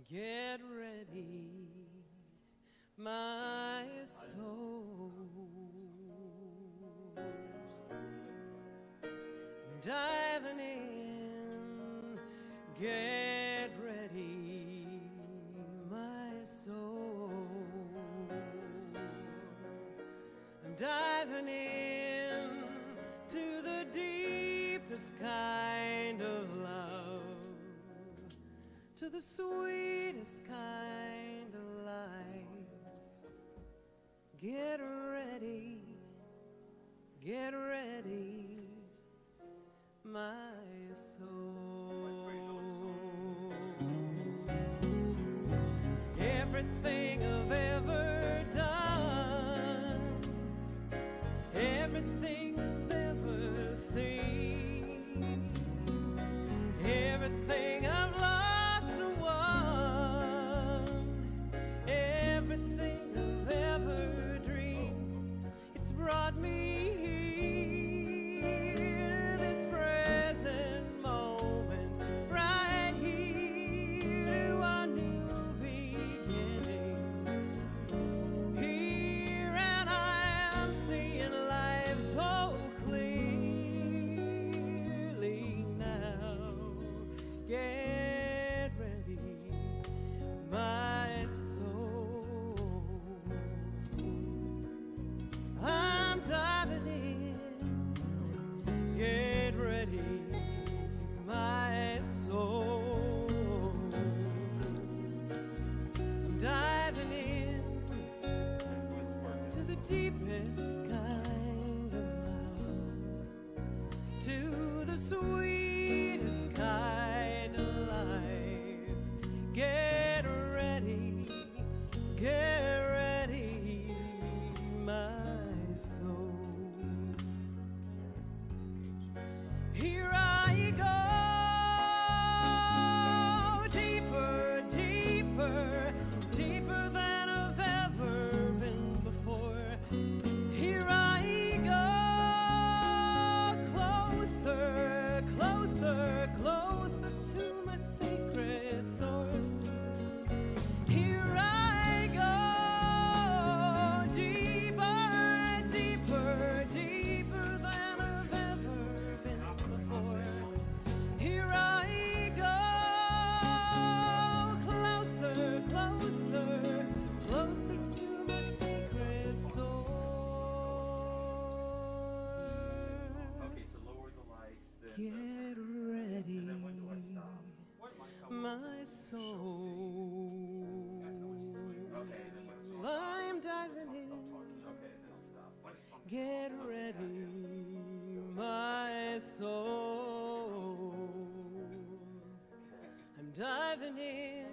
Get ready, my soul. Diving in, get ready, my soul. I'm diving in to the deepest kind of love, to the sweetest kind of life. Get ready, my soul. Everything I've ever done, everything I've ever seen, everything I've lost and won, everything I've ever dreamed, it's brought me here to this present moment, right here to our new beginning. Here and I am seeing life so clearly now. Get ready, my soul. I'm diving in. Get ready, my soul. I'm diving in to the deepest kind of love, to the sweetest kind of life. Get ready, my soul. Here I go, deeper, deeper, deeper than I've ever been before. Here I go, closer, closer, closer to my sacred source. Here I go, deeper, deeper, deeper than I've ever been before. Here I go, closer, closer, closer to my sacred source. Okay, so lower the lights, then Get ready, and then when do I stop? my soul. Okay, then when I'm diving in. okay, then I'll stop. Get ready, my soul. I'm diving in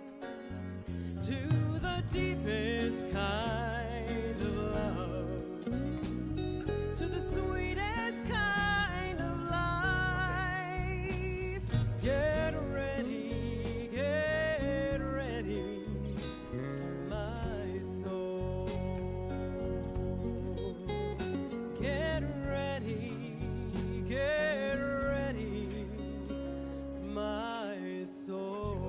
to the deepest kind of love, to the sweetest kind of life. Get ready, my soul. Get ready, my soul.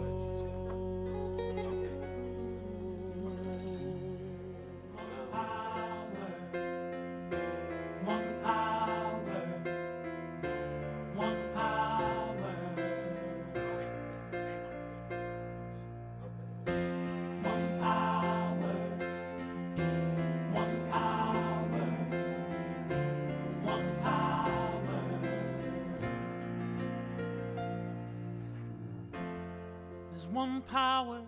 There's one power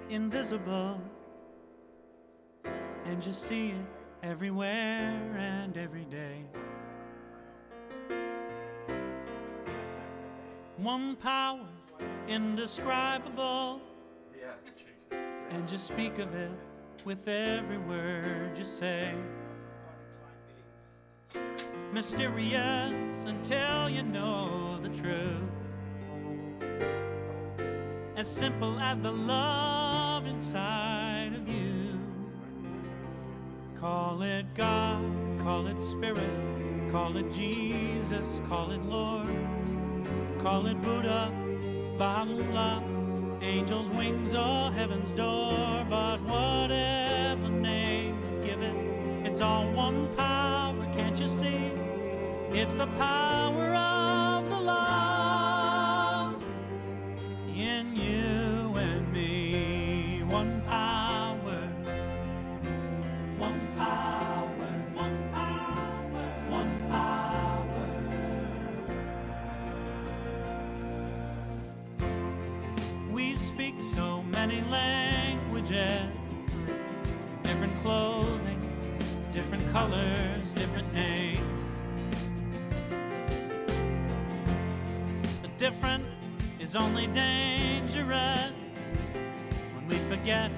invisible, and you see it everywhere and every day. One power indescribable, Yeah. and you speak of it with every word you say. Mysterious until you know the truth, as simple as the love inside of you. Call it God, call it Spirit, call it Jesus, call it Lord, call it Buddha, Baha'u'llah, angels' wings or heaven's door. But whatever name you give it, it's all one power, can't you see? It's the power of the love in you and me. One power, one power, one power, one power. We speak so many languages, different clothing, different colors, different names. But different is only dangerous when we forget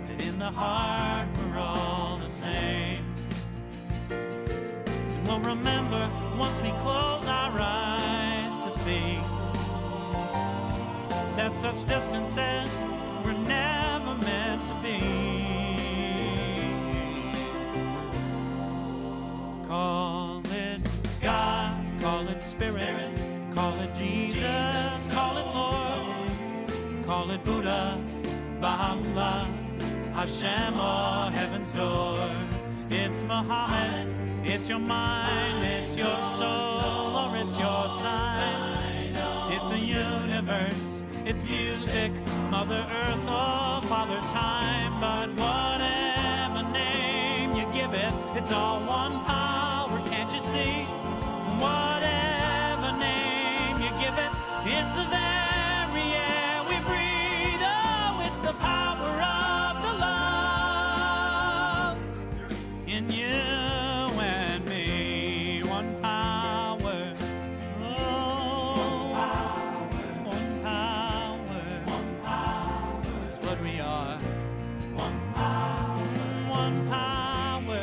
that in the heart we're all the same. And we'll remember once we close our eyes to see that such distances were never meant to be. Call it God, call it Spirit, call it Jesus, call it Lord, call it Buddha, Baha'u'llah, Hashem or heaven's door. It's Muhammad, it's your mind, it's your soul, or it's your sign. It's the universe, it's music, Mother Earth or Father Time. But whatever name you give it, it's all one power, can't you see? Whatever name you give it, it's the very air we breathe. Oh, it's the power of the love in you and me. One power. Oh, one power. One power is what we are. One power. One power.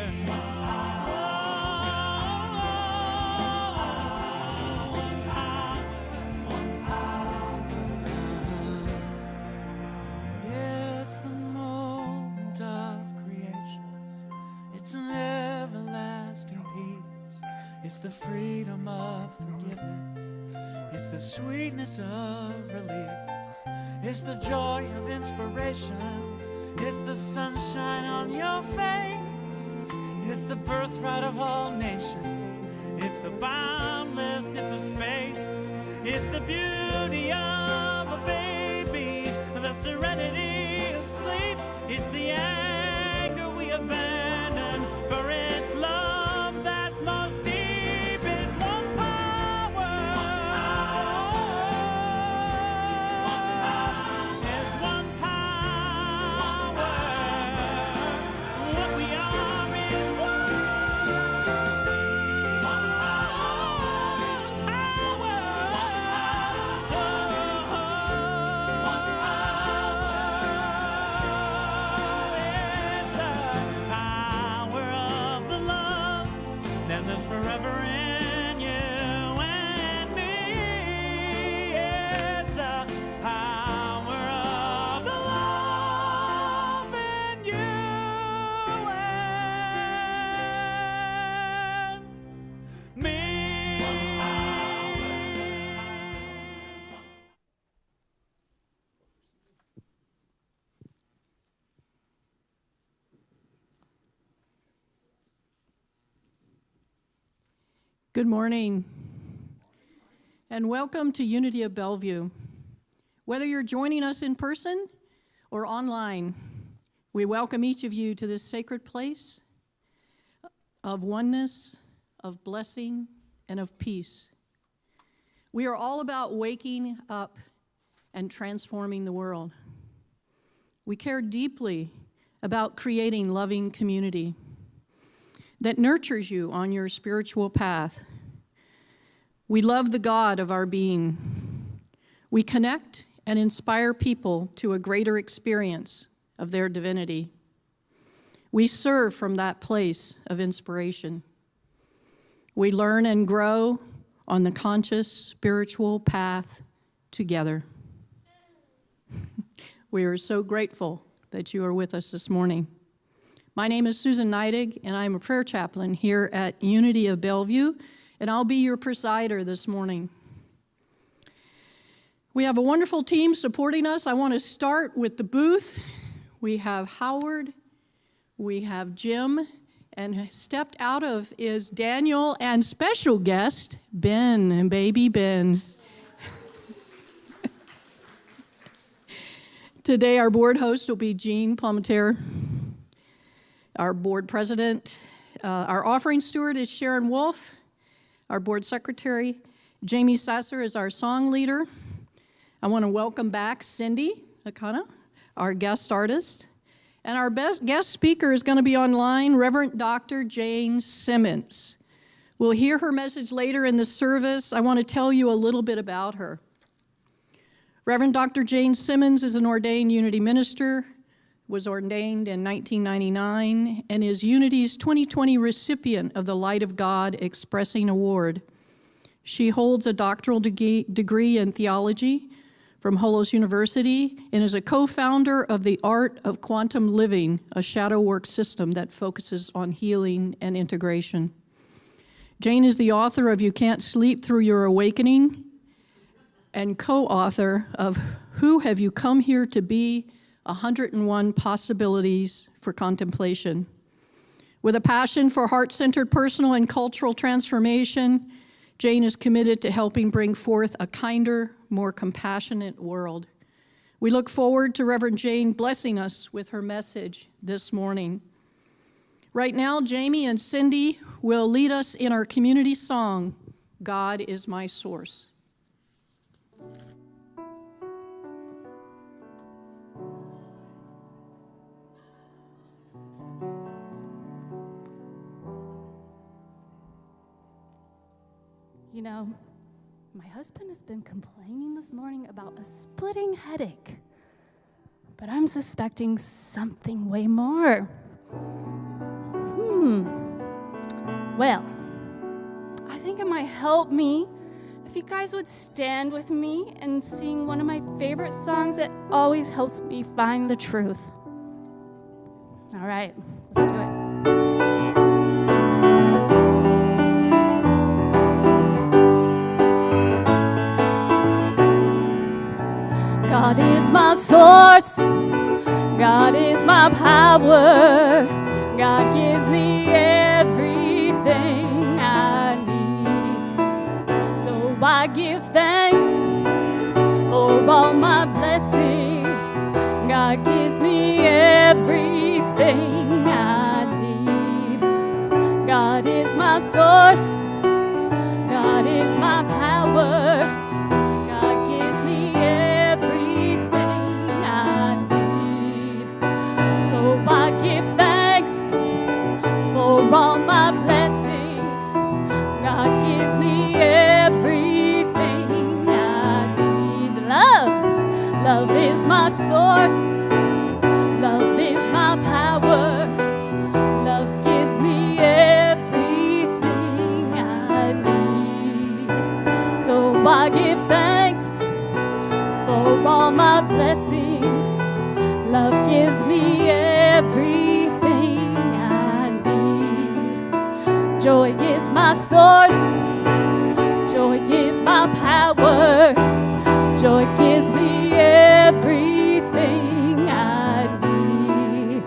It's the moment of creation. It's an everlasting peace. It's the freedom of forgiveness. It's the sweetness of release. It's the joy of inspiration. It's the sunshine on your face. It's the birthright of all nations. It's the boundlessness of space. It's the beauty of a baby, the serenity of sleep. It's the anger we abandon, for it's love that's most deep. It's one power. It's one power. What we are is one forever in you and me. It's the power of the love in you and me. Good morning, and welcome to Unity of Bellevue. Whether you're joining us in person or online, we welcome each of you to this sacred place of oneness, of blessing, and of peace. We are all about waking up and transforming the world. We care deeply about creating loving community that nurtures you on your spiritual path. We love the God of our being. We connect and inspire people to a greater experience of their divinity. We serve from that place of inspiration. We learn and grow on the conscious spiritual path together. We are so grateful that you are with us this morning. My name is Susan Neidig, and I'm a prayer chaplain here at Unity of Bellevue, and I'll be your presider this morning. We have a wonderful team supporting us. I want to start with the booth. We have Howard, we have Jim, and stepped out of is Daniel and special guest, Ben, and baby Ben. Today, our board host will be Jean Palmetier, our board president. Our offering steward is Sharon Wolf, our board secretary. Jamie Sasser is our song leader. I want to welcome back Cindy Akana, our guest artist. And our guest speaker is going to be online, Reverend Dr. Jane Simmons. We'll hear her message later in the service. I want to tell you a little bit about her. Reverend Dr. Jane Simmons is an ordained Unity minister, was ordained in 1999, and is Unity's 2020 recipient of the Light of God Expressing Award. She holds a doctoral degree in theology from Holos University and is a co-founder of the Art of Quantum Living, a shadow work system that focuses on healing and integration. Jane is the author of You Can't Sleep Through Your Awakening, and co-author of Who Have You Come Here to Be? 101 Possibilities for Contemplation. With a passion for heart-centered personal and cultural transformation, Jane is committed to helping bring forth a kinder, more compassionate world. We look forward to Reverend Jane blessing us with her message this morning. Right now, Jamie and Cindy will lead us in our community song, God is My Source. You know, my husband has been complaining this morning about a splitting headache, but I'm suspecting something way more. Well, I think it might help me if you guys would stand with me and sing one of my favorite songs that always helps me find the truth. All right, let's do it. God is my source, God is my power, God gives me everything I need. So I give thanks for all my blessings, God gives me everything I need. God is my source, God is my power, God gives me all my blessings, God gives me everything I need. Love is my source, love is my power, love gives me everything I need. So I give thanks for all my blessings, love gives me everything. Joy is my source, joy is my power, joy gives me everything I need.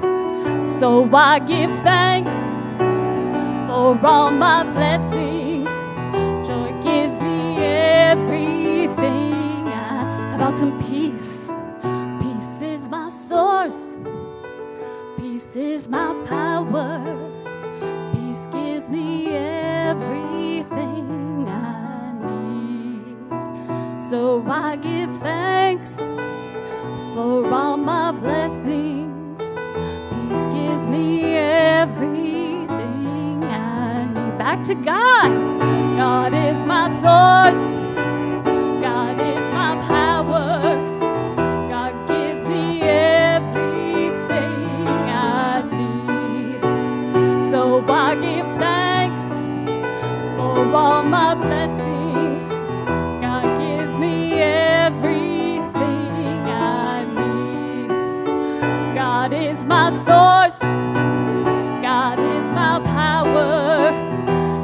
So I give thanks for all my blessings, joy gives me everything. How about some peace? Peace is my source, peace is my power, peace gives me everything I need. So I give thanks for all my blessings. Peace gives me everything I need. Back to God. God is my source. God is my power. God gives me everything I need. So I give thanks for all my blessings. God gives me everything I need. is my source. God is my power.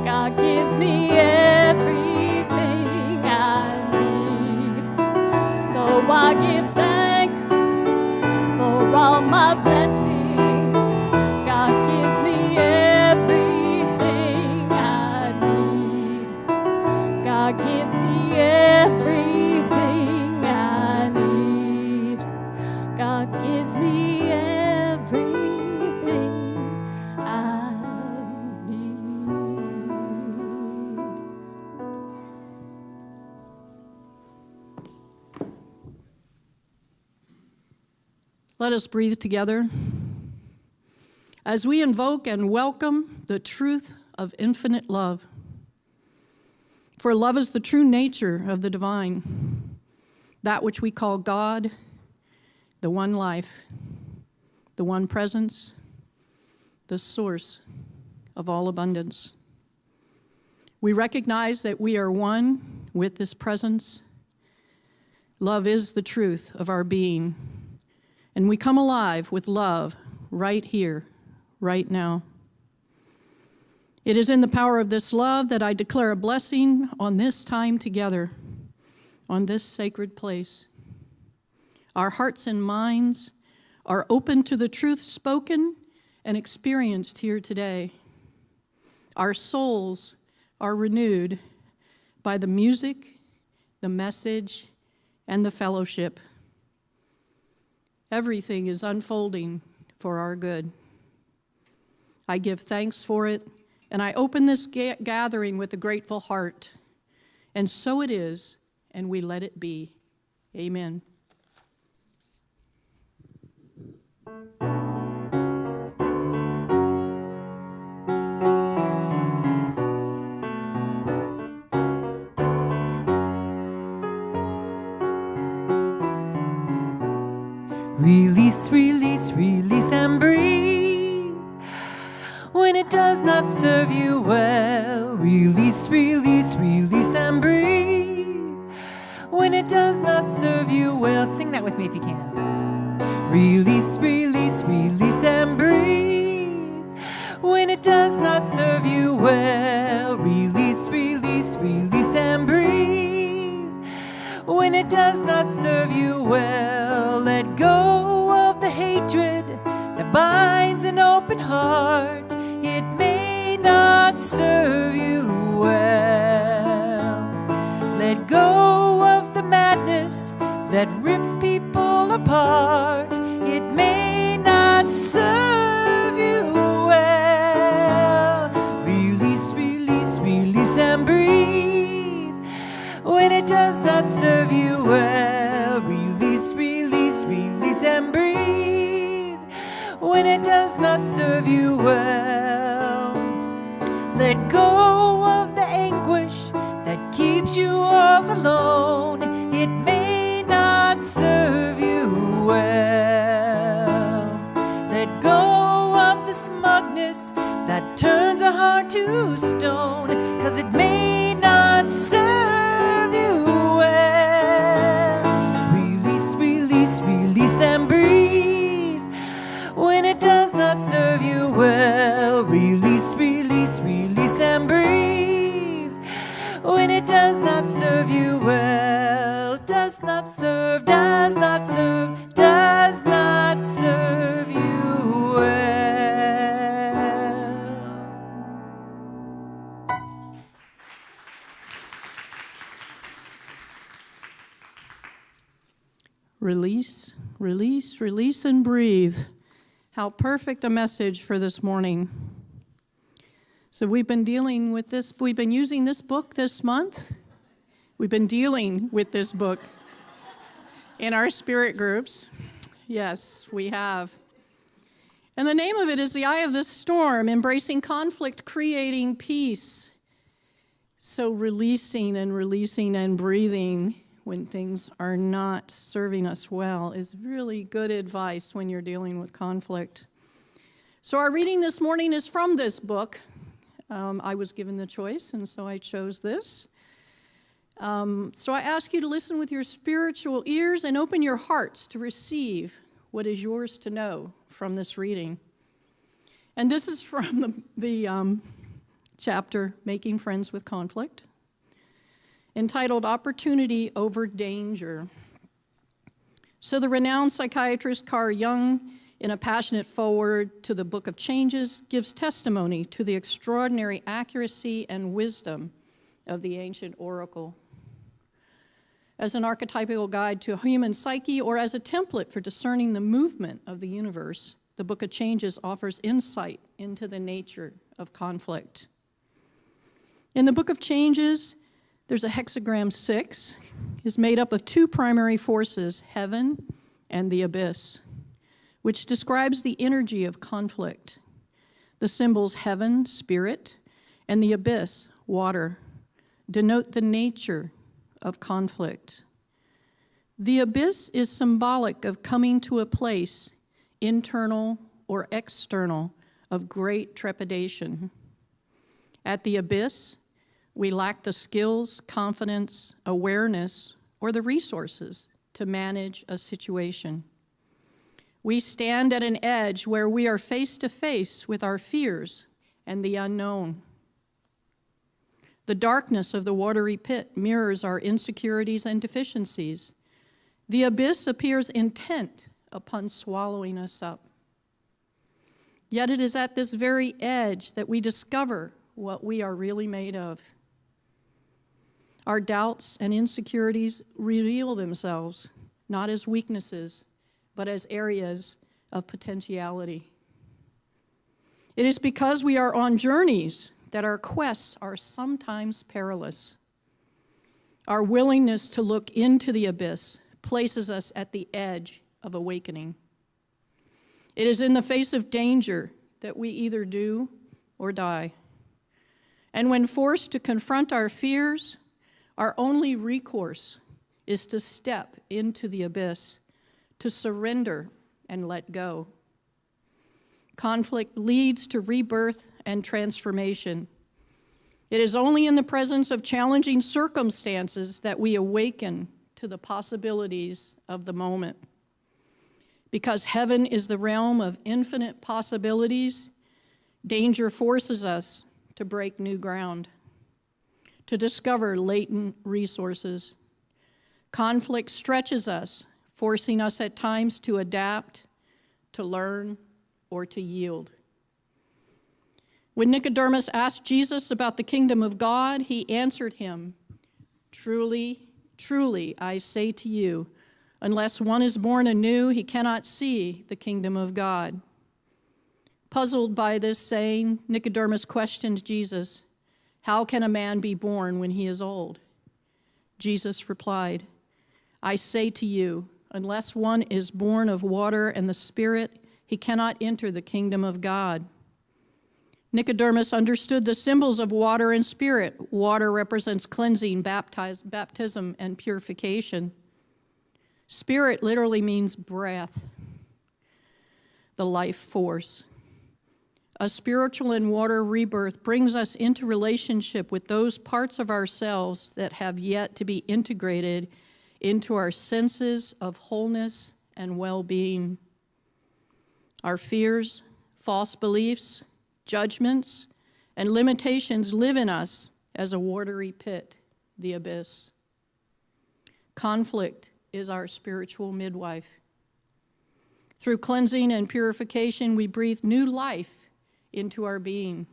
God gives me everything I need. So I give thanks for all my blessings. God gives me everything I need. God gives me everything I need. God gives me everything I need. Let us breathe together as we invoke and welcome the truth of infinite love. For love is the true nature of the divine, that which we call God, the one life, the one presence, the source of all abundance. We recognize that we are one with this presence. Love is the truth of our being, and we come alive with love right here, right now. It is in the power of this love that I declare a blessing on this time together, on this sacred place. Our hearts and minds are open to the truth spoken and experienced here today. Our souls are renewed by the music, the message, and the fellowship. Everything is unfolding for our good. I give thanks for it, and I open this gathering with a grateful heart. And so it is, and we let it be. Amen. Release, release, release and breathe. When it does not serve you well, release, release, release and breathe. When it does not serve you well, sing that with me if you can. Release, release, release and breathe. When it does not serve you well, release, release, release and breathe. When it does not serve you well, let go of the hatred that binds an open heart. It may not serve you well. Let go of the madness that rips people apart. It may not serve you well. Release, release, release and breathe. When it does not serve you well, release, release, release and breathe. When it does not serve you well, let go of the anguish that keeps you all alone. It may not serve you well. Let go of the smugness that turns a heart to stone, 'cause it may not serve you well. Release, release, release and breathe. When it does not serve you well, release, release, release and breathe. When it does not serve you well, does not serve, does not serve, does not serve you well. Release, release, release, and breathe. How perfect a message for this morning. So we've been dealing with this, we've been using this book this month. We've been dealing with this book in our spirit groups. Yes, we have. And the name of it is The Eye of the Storm, Embracing Conflict, Creating Peace. So releasing and breathing when things are not serving us well is really good advice when you're dealing with conflict. So our reading this morning is from this book. I was given the choice, and so I chose this. So I ask you to listen with your spiritual ears and open your hearts to receive what is yours to know from this reading. And this is from the chapter, Making Friends with Conflict, entitled Opportunity Over Danger. So the renowned psychiatrist Carl Jung, in a passionate foreword to the Book of Changes, gives testimony to the extraordinary accuracy and wisdom of the ancient oracle. As an archetypal guide to human psyche or as a template for discerning the movement of the universe, the Book of Changes offers insight into the nature of conflict. In the Book of Changes, there's a hexagram 6. Is made up of two primary forces, heaven and the abyss, which describes the energy of conflict. The symbols heaven, spirit, and the abyss, water, denote the nature of conflict. The abyss is symbolic of coming to a place, internal or external, of great trepidation. At the abyss, we lack the skills, confidence, awareness, or the resources to manage a situation. We stand at an edge where we are face to face with our fears and the unknown. The darkness of the watery pit mirrors our insecurities and deficiencies. The abyss appears intent upon swallowing us up. Yet it is at this very edge that we discover what we are really made of. Our doubts and insecurities reveal themselves not as weaknesses, but as areas of potentiality. It is because we are on journeys that our quests are sometimes perilous. Our willingness to look into the abyss places us at the edge of awakening. It is in the face of danger that we either do or die. And when forced to confront our fears, our only recourse is to step into the abyss, to surrender and let go. Conflict leads to rebirth and transformation. It is only in the presence of challenging circumstances that we awaken to the possibilities of the moment. Because heaven is the realm of infinite possibilities, danger forces us to break new ground, to discover latent resources. Conflict stretches us, forcing us at times to adapt, to learn, or to yield. When Nicodemus asked Jesus about the kingdom of God, he answered him, "Truly, truly, I say to you, unless one is born anew, he cannot see the kingdom of God." Puzzled by this saying, Nicodemus questioned Jesus, "How can a man be born when he is old?" Jesus replied, "I say to you, unless one is born of water and the Spirit, he cannot enter the kingdom of God." Nicodemus understood the symbols of water and spirit. Water represents cleansing, baptism, and purification. Spirit literally means breath, the life force. A spiritual and water rebirth brings us into relationship with those parts of ourselves that have yet to be integrated into our senses of wholeness and well-being. Our fears, false beliefs, judgments, and limitations live in us as a watery pit, the abyss. Conflict is our spiritual midwife. Through cleansing and purification, we breathe new life into our being.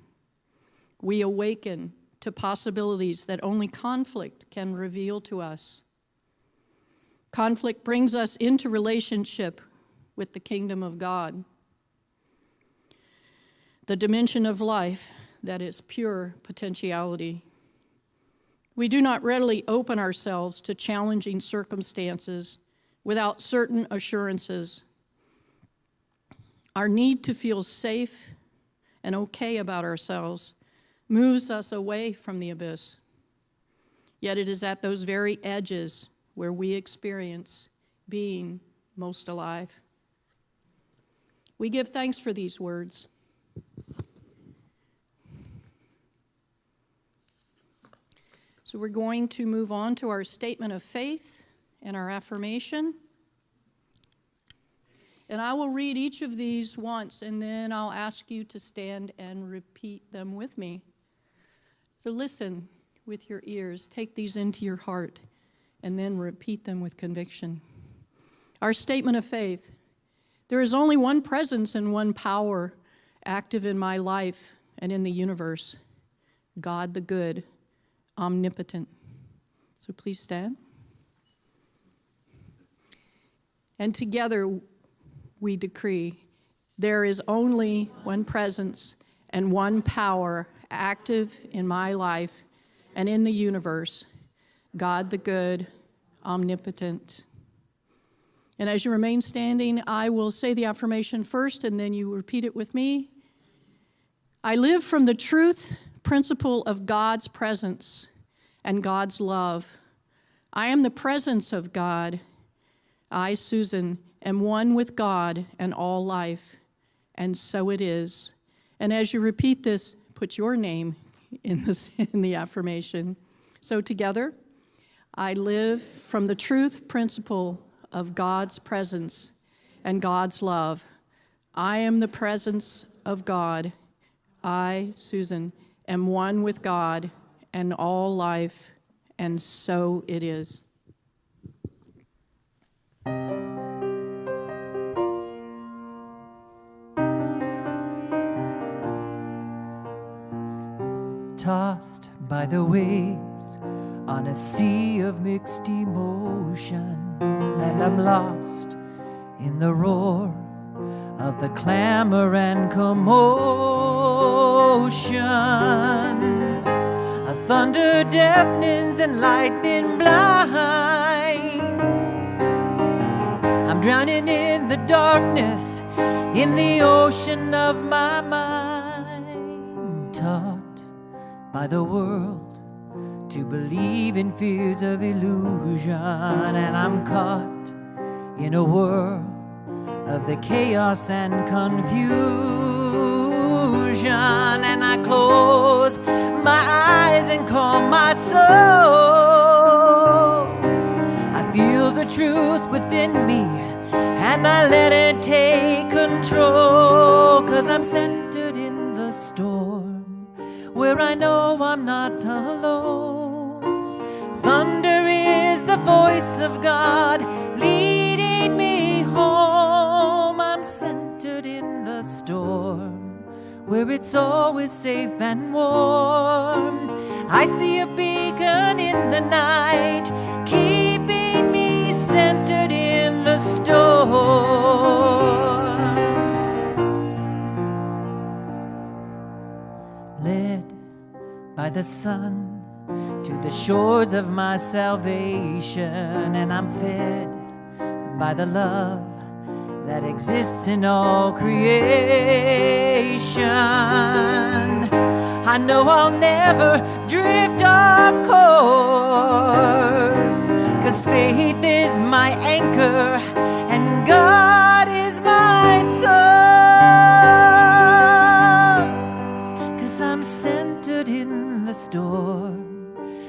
We awaken to possibilities that only conflict can reveal to us. Conflict brings us into relationship with the kingdom of God, the dimension of life that is pure potentiality. We do not readily open ourselves to challenging circumstances without certain assurances. Our need to feel safe and okay about ourselves moves us away from the abyss. Yet it is at those very edges where we experience being most alive. We give thanks for these words. So we're going to move on to our statement of faith and our affirmation. And I will read each of these once, and then I'll ask you to stand and repeat them with me. So listen with your ears, take these into your heart, and then repeat them with conviction. Our statement of faith. There is only one presence and one power active in my life and in the universe. God the good, omnipotent. So please stand. And together we decree there is only one presence and one power active in my life and in the universe. God the good, omnipotent. And as you remain standing, I will say the affirmation first, and then you repeat it with me. I live from the truth principle of God's presence and God's love. I am the presence of God. I, Susan, am one with God and all life, and so it is. And as you repeat this, put your name in the affirmation. So together, I live from the truth principle of God's presence and God's love. I am the presence of God. I, Susan, am one with God and all life, and so it is. Tossed by the waves on a sea of mixed emotion, and I'm lost in the roar of the clamor and commotion. A thunder deafens and lightning blinds. I'm drowning in the darkness in the ocean of my mind, taught by the world to believe in fears of illusion, and I'm caught in a whirl of the chaos and confusion, and I close my eyes and calm my soul. I feel the truth within me and I let it take control, 'cause I'm centered in the storm where I know I'm not alone. Thunder is the voice of God leading me home. I'm centered in the storm where it's always safe and warm. I see a beacon in the night keeping me centered in the storm. Led by the sun to the shores of my salvation, and I'm fed by the love that exists in all creation. I know I'll never drift off course, 'cause faith is my anchor and God is my source. 'Cause I'm centered in the storm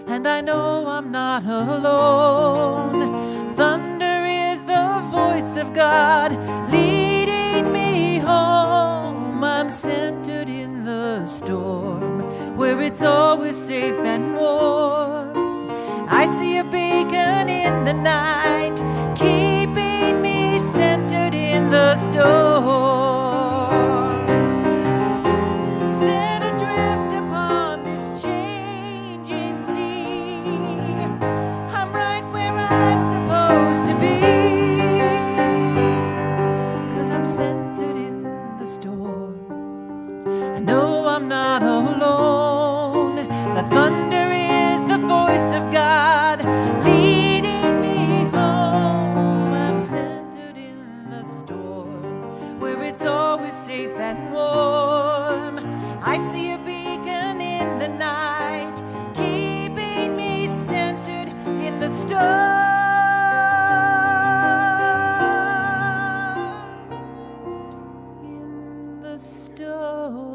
and I know I'm not alone. Thunder is the voice of God leading me home. I'm centered in the storm where it's always safe and warm. I see a beacon in the night keeping me centered in the storm. Set adrift upon this changing sea, I'm right where I'm supposed to be, 'cause I'm centered in the storm. I know I'm not alone. The thunder is the voice of God leading me home. I'm centered in the storm where it's always safe and warm. I see a beacon in the night keeping me centered in the storm. In the storm.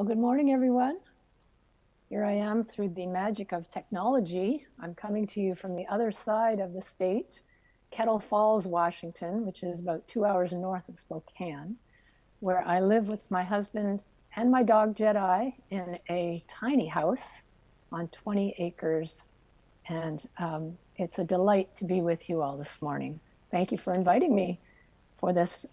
Well, good morning, everyone. Here I am through the magic of technology. I'm coming to you from the other side of the state, Kettle Falls, Washington, which is about 2 hours north of Spokane, where I live with my husband and my dog Jedi in a tiny house on 20 acres. And it's a delight to be with you all this morning. Thank you for inviting me for this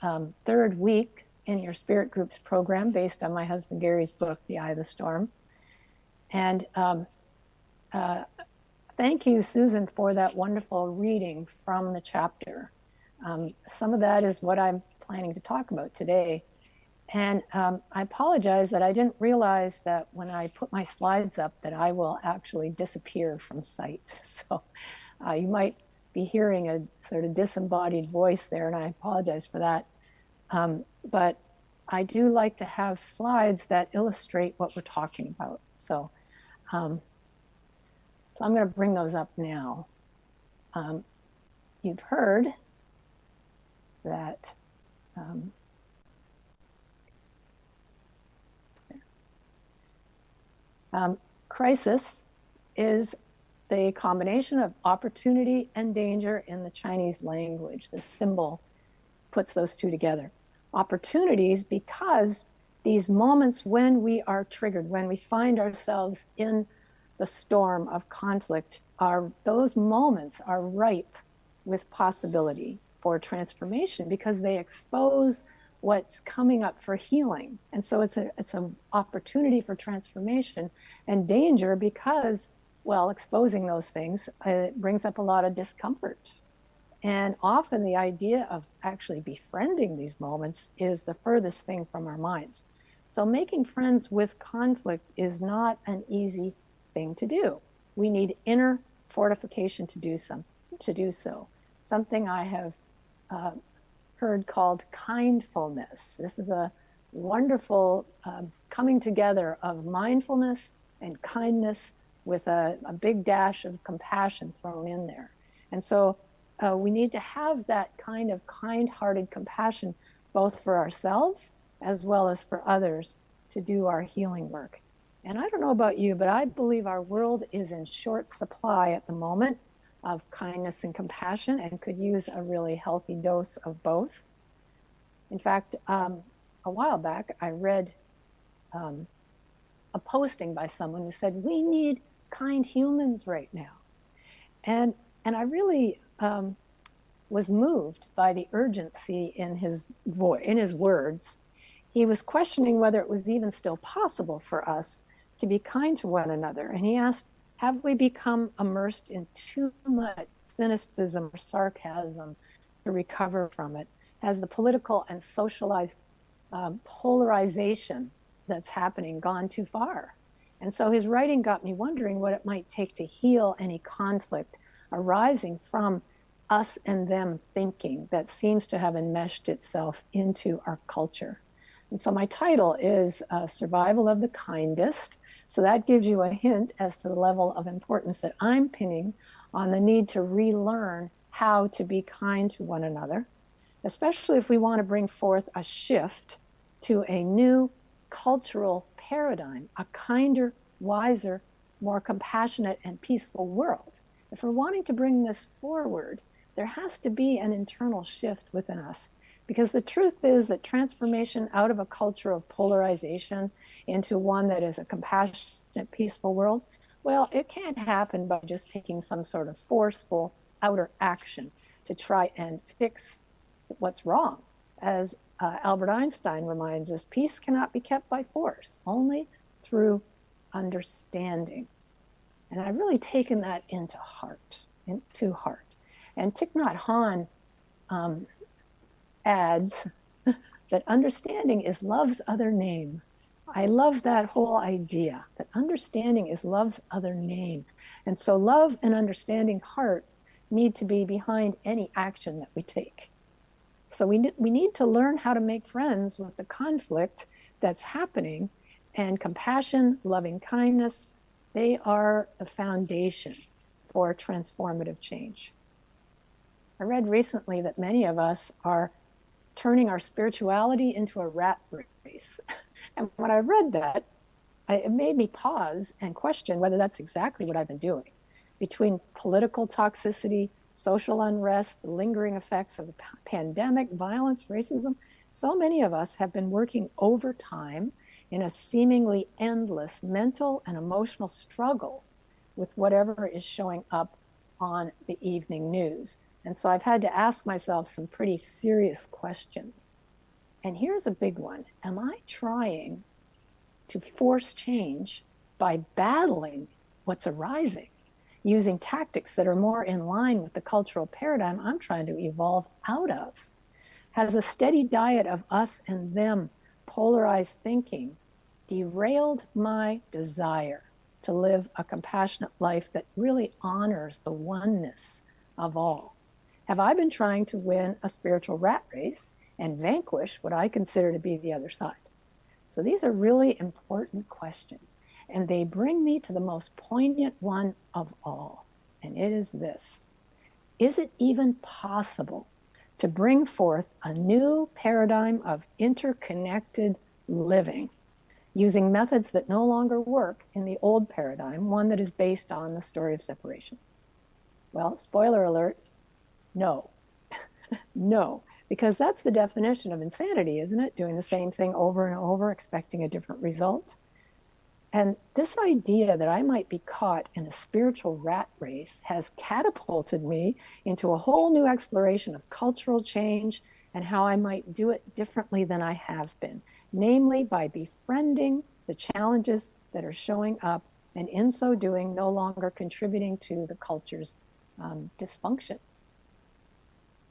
third week in your Spirit Groups program based on my husband Gary's book, The Eye of the Storm. And thank you, Susan, for that wonderful reading from the chapter. Some of that is what I'm planning to talk about today. And I apologize that I didn't realize that when I put my slides up that I will actually disappear from sight. So you might be hearing a sort of disembodied voice there, and I apologize for that. But I do like to have slides that illustrate what we're talking about. So I'm going to bring those up now. You've heard that crisis is the combination of opportunity and danger in the Chinese language. The symbol puts those two together. Opportunities because these moments when we are triggered, when we find ourselves in the storm of conflict, those moments are ripe with possibility for transformation because they expose what's coming up for healing. And so it's an opportunity for transformation, and danger because, well, exposing those things, it brings up a lot of discomfort. And often the idea of actually befriending these moments is the furthest thing from our minds. So making friends with conflict is not an easy thing to do. We need inner fortification to do so. Something I have heard called kindfulness. This is a wonderful coming together of mindfulness and kindness with a big dash of compassion thrown in there. And so we need to have that kind of kind-hearted compassion, both for ourselves as well as for others, to do our healing work. And I don't know about you, but I believe our world is in short supply at the moment of kindness and compassion and could use a really healthy dose of both. In fact, a while back, I read a posting by someone who said, we need kind humans right now. And I really was moved by the urgency in his words. He was questioning whether it was even still possible for us to be kind to one another. And he asked, have we become immersed in too much cynicism or sarcasm to recover from it? Has the political and socialized polarization that's happening gone too far? And so his writing got me wondering what it might take to heal any conflict arising from us and them thinking that seems to have enmeshed itself into our culture. And so my title is Survival of the Kindest. So that gives you a hint as to the level of importance that I'm pinning on the need to relearn how to be kind to one another, especially if we want to bring forth a shift to a new cultural paradigm, a kinder, wiser, more compassionate and peaceful world. If we're wanting to bring this forward, there has to be an internal shift within us. Because the truth is that transformation out of a culture of polarization into one that is a compassionate, peaceful world, well, it can't happen by just taking some sort of forceful outer action to try and fix what's wrong. As Albert Einstein reminds us, peace cannot be kept by force, only through understanding. And I've really taken that into heart. And Thich Nhat Hanh adds that understanding is love's other name. I love that whole idea, that understanding is love's other name. And so love and understanding heart need to be behind any action that we take. So we need to learn how to make friends with the conflict that's happening, and compassion, loving kindness, they are the foundation for transformative change. I read recently that many of us are turning our spirituality into a rat race. And when I read that, it made me pause and question whether that's exactly what I've been doing. Between political toxicity, social unrest, the lingering effects of the pandemic, violence, racism, so many of us have been working overtime in a seemingly endless mental and emotional struggle with whatever is showing up on the evening news. And so I've had to ask myself some pretty serious questions. And here's a big one. Am I trying to force change by battling what's arising, using tactics that are more in line with the cultural paradigm I'm trying to evolve out of? Has a steady diet of us and them polarized thinking derailed my desire to live a compassionate life that really honors the oneness of all? Have I been trying to win a spiritual rat race and vanquish what I consider to be the other side? So these are really important questions, and they bring me to the most poignant one of all, and it is this. Is it even possible to bring forth a new paradigm of interconnected living using methods that no longer work in the old paradigm, one that is based on the story of separation? Well, spoiler alert, no. No, because that's the definition of insanity, isn't it? Doing the same thing over and over, expecting a different result. And this idea that I might be caught in a spiritual rat race has catapulted me into a whole new exploration of cultural change and how I might do it differently than I have been, namely by befriending the challenges that are showing up, and in so doing, no longer contributing to the culture's dysfunction.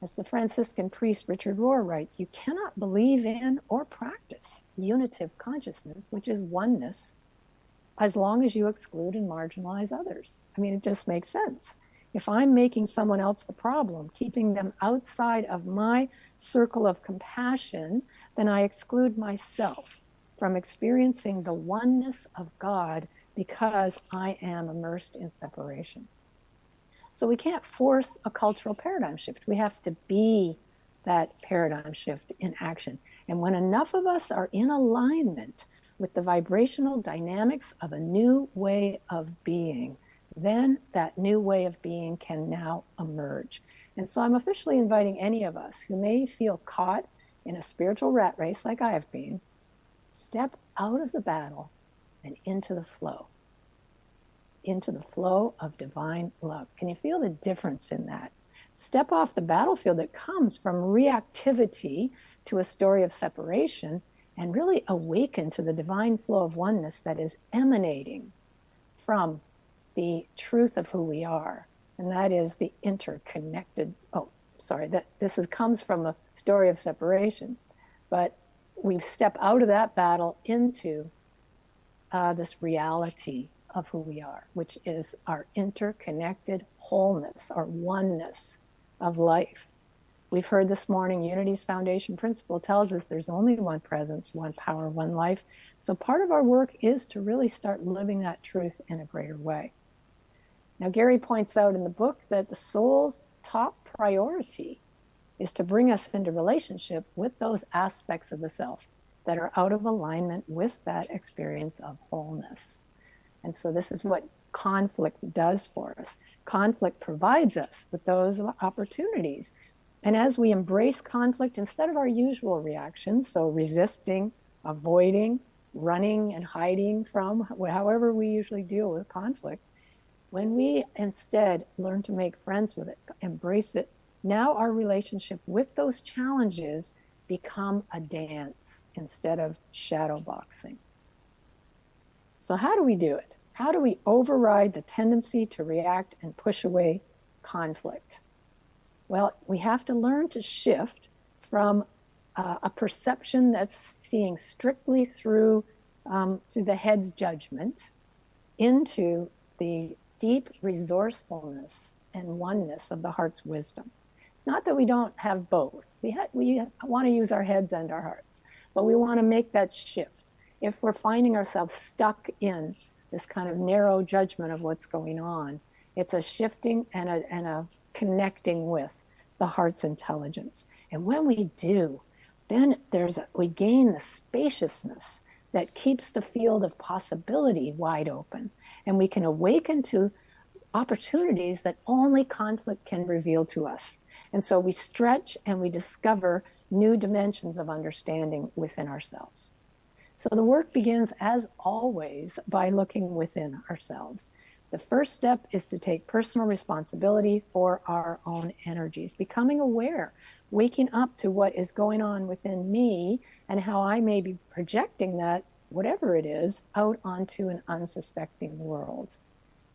As the Franciscan priest Richard Rohr writes, you cannot believe in or practice unitive consciousness, which is oneness, as long as you exclude and marginalize others. I mean, it just makes sense. If I'm making someone else the problem, keeping them outside of my circle of compassion, then I exclude myself from experiencing the oneness of God because I am immersed in separation. So we can't force a cultural paradigm shift. We have to be that paradigm shift in action. And when enough of us are in alignment with the vibrational dynamics of a new way of being, then that new way of being can now emerge. And so I'm officially inviting any of us who may feel caught in a spiritual rat race like I have been, step out of the battle and into the flow of divine love. Can you feel the difference in that? Step off the battlefield that comes from reactivity to a story of separation and really awaken to the divine flow of oneness that is emanating from the truth of who we are. And that is the interconnected, comes from a story of separation. But we step out of that battle into this reality of who we are, which is our interconnected wholeness, our oneness of life. We've heard this morning, Unity's foundation principle tells us there's only one presence, one power, one life. So part of our work is to really start living that truth in a greater way. Now, Gary points out in the book that the soul's top priority is to bring us into relationship with those aspects of the self that are out of alignment with that experience of wholeness. And so this is what conflict does for us. Conflict provides us with those opportunities. And as we embrace conflict, instead of our usual reactions, so resisting, avoiding, running and hiding from, however we usually deal with conflict, when we instead learn to make friends with it, embrace it, now our relationship with those challenges become a dance instead of shadow boxing. So how do we do it? How do we override the tendency to react and push away conflict? Well, we have to learn to shift from a perception that's seeing strictly through the head's judgment into the deep resourcefulness and oneness of the heart's wisdom. It's not that we don't have both. We want to use our heads and our hearts, but we want to make that shift. If we're finding ourselves stuck in this kind of narrow judgment of what's going on, it's a shifting and a connecting with the heart's intelligence. And when we do, then we gain the spaciousness that keeps the field of possibility wide open. And we can awaken to opportunities that only conflict can reveal to us. And so we stretch and we discover new dimensions of understanding within ourselves. So the work begins, as always, by looking within ourselves. The first step is to take personal responsibility for our own energies, becoming aware, waking up to what is going on within me and how I may be projecting that, whatever it is, out onto an unsuspecting world.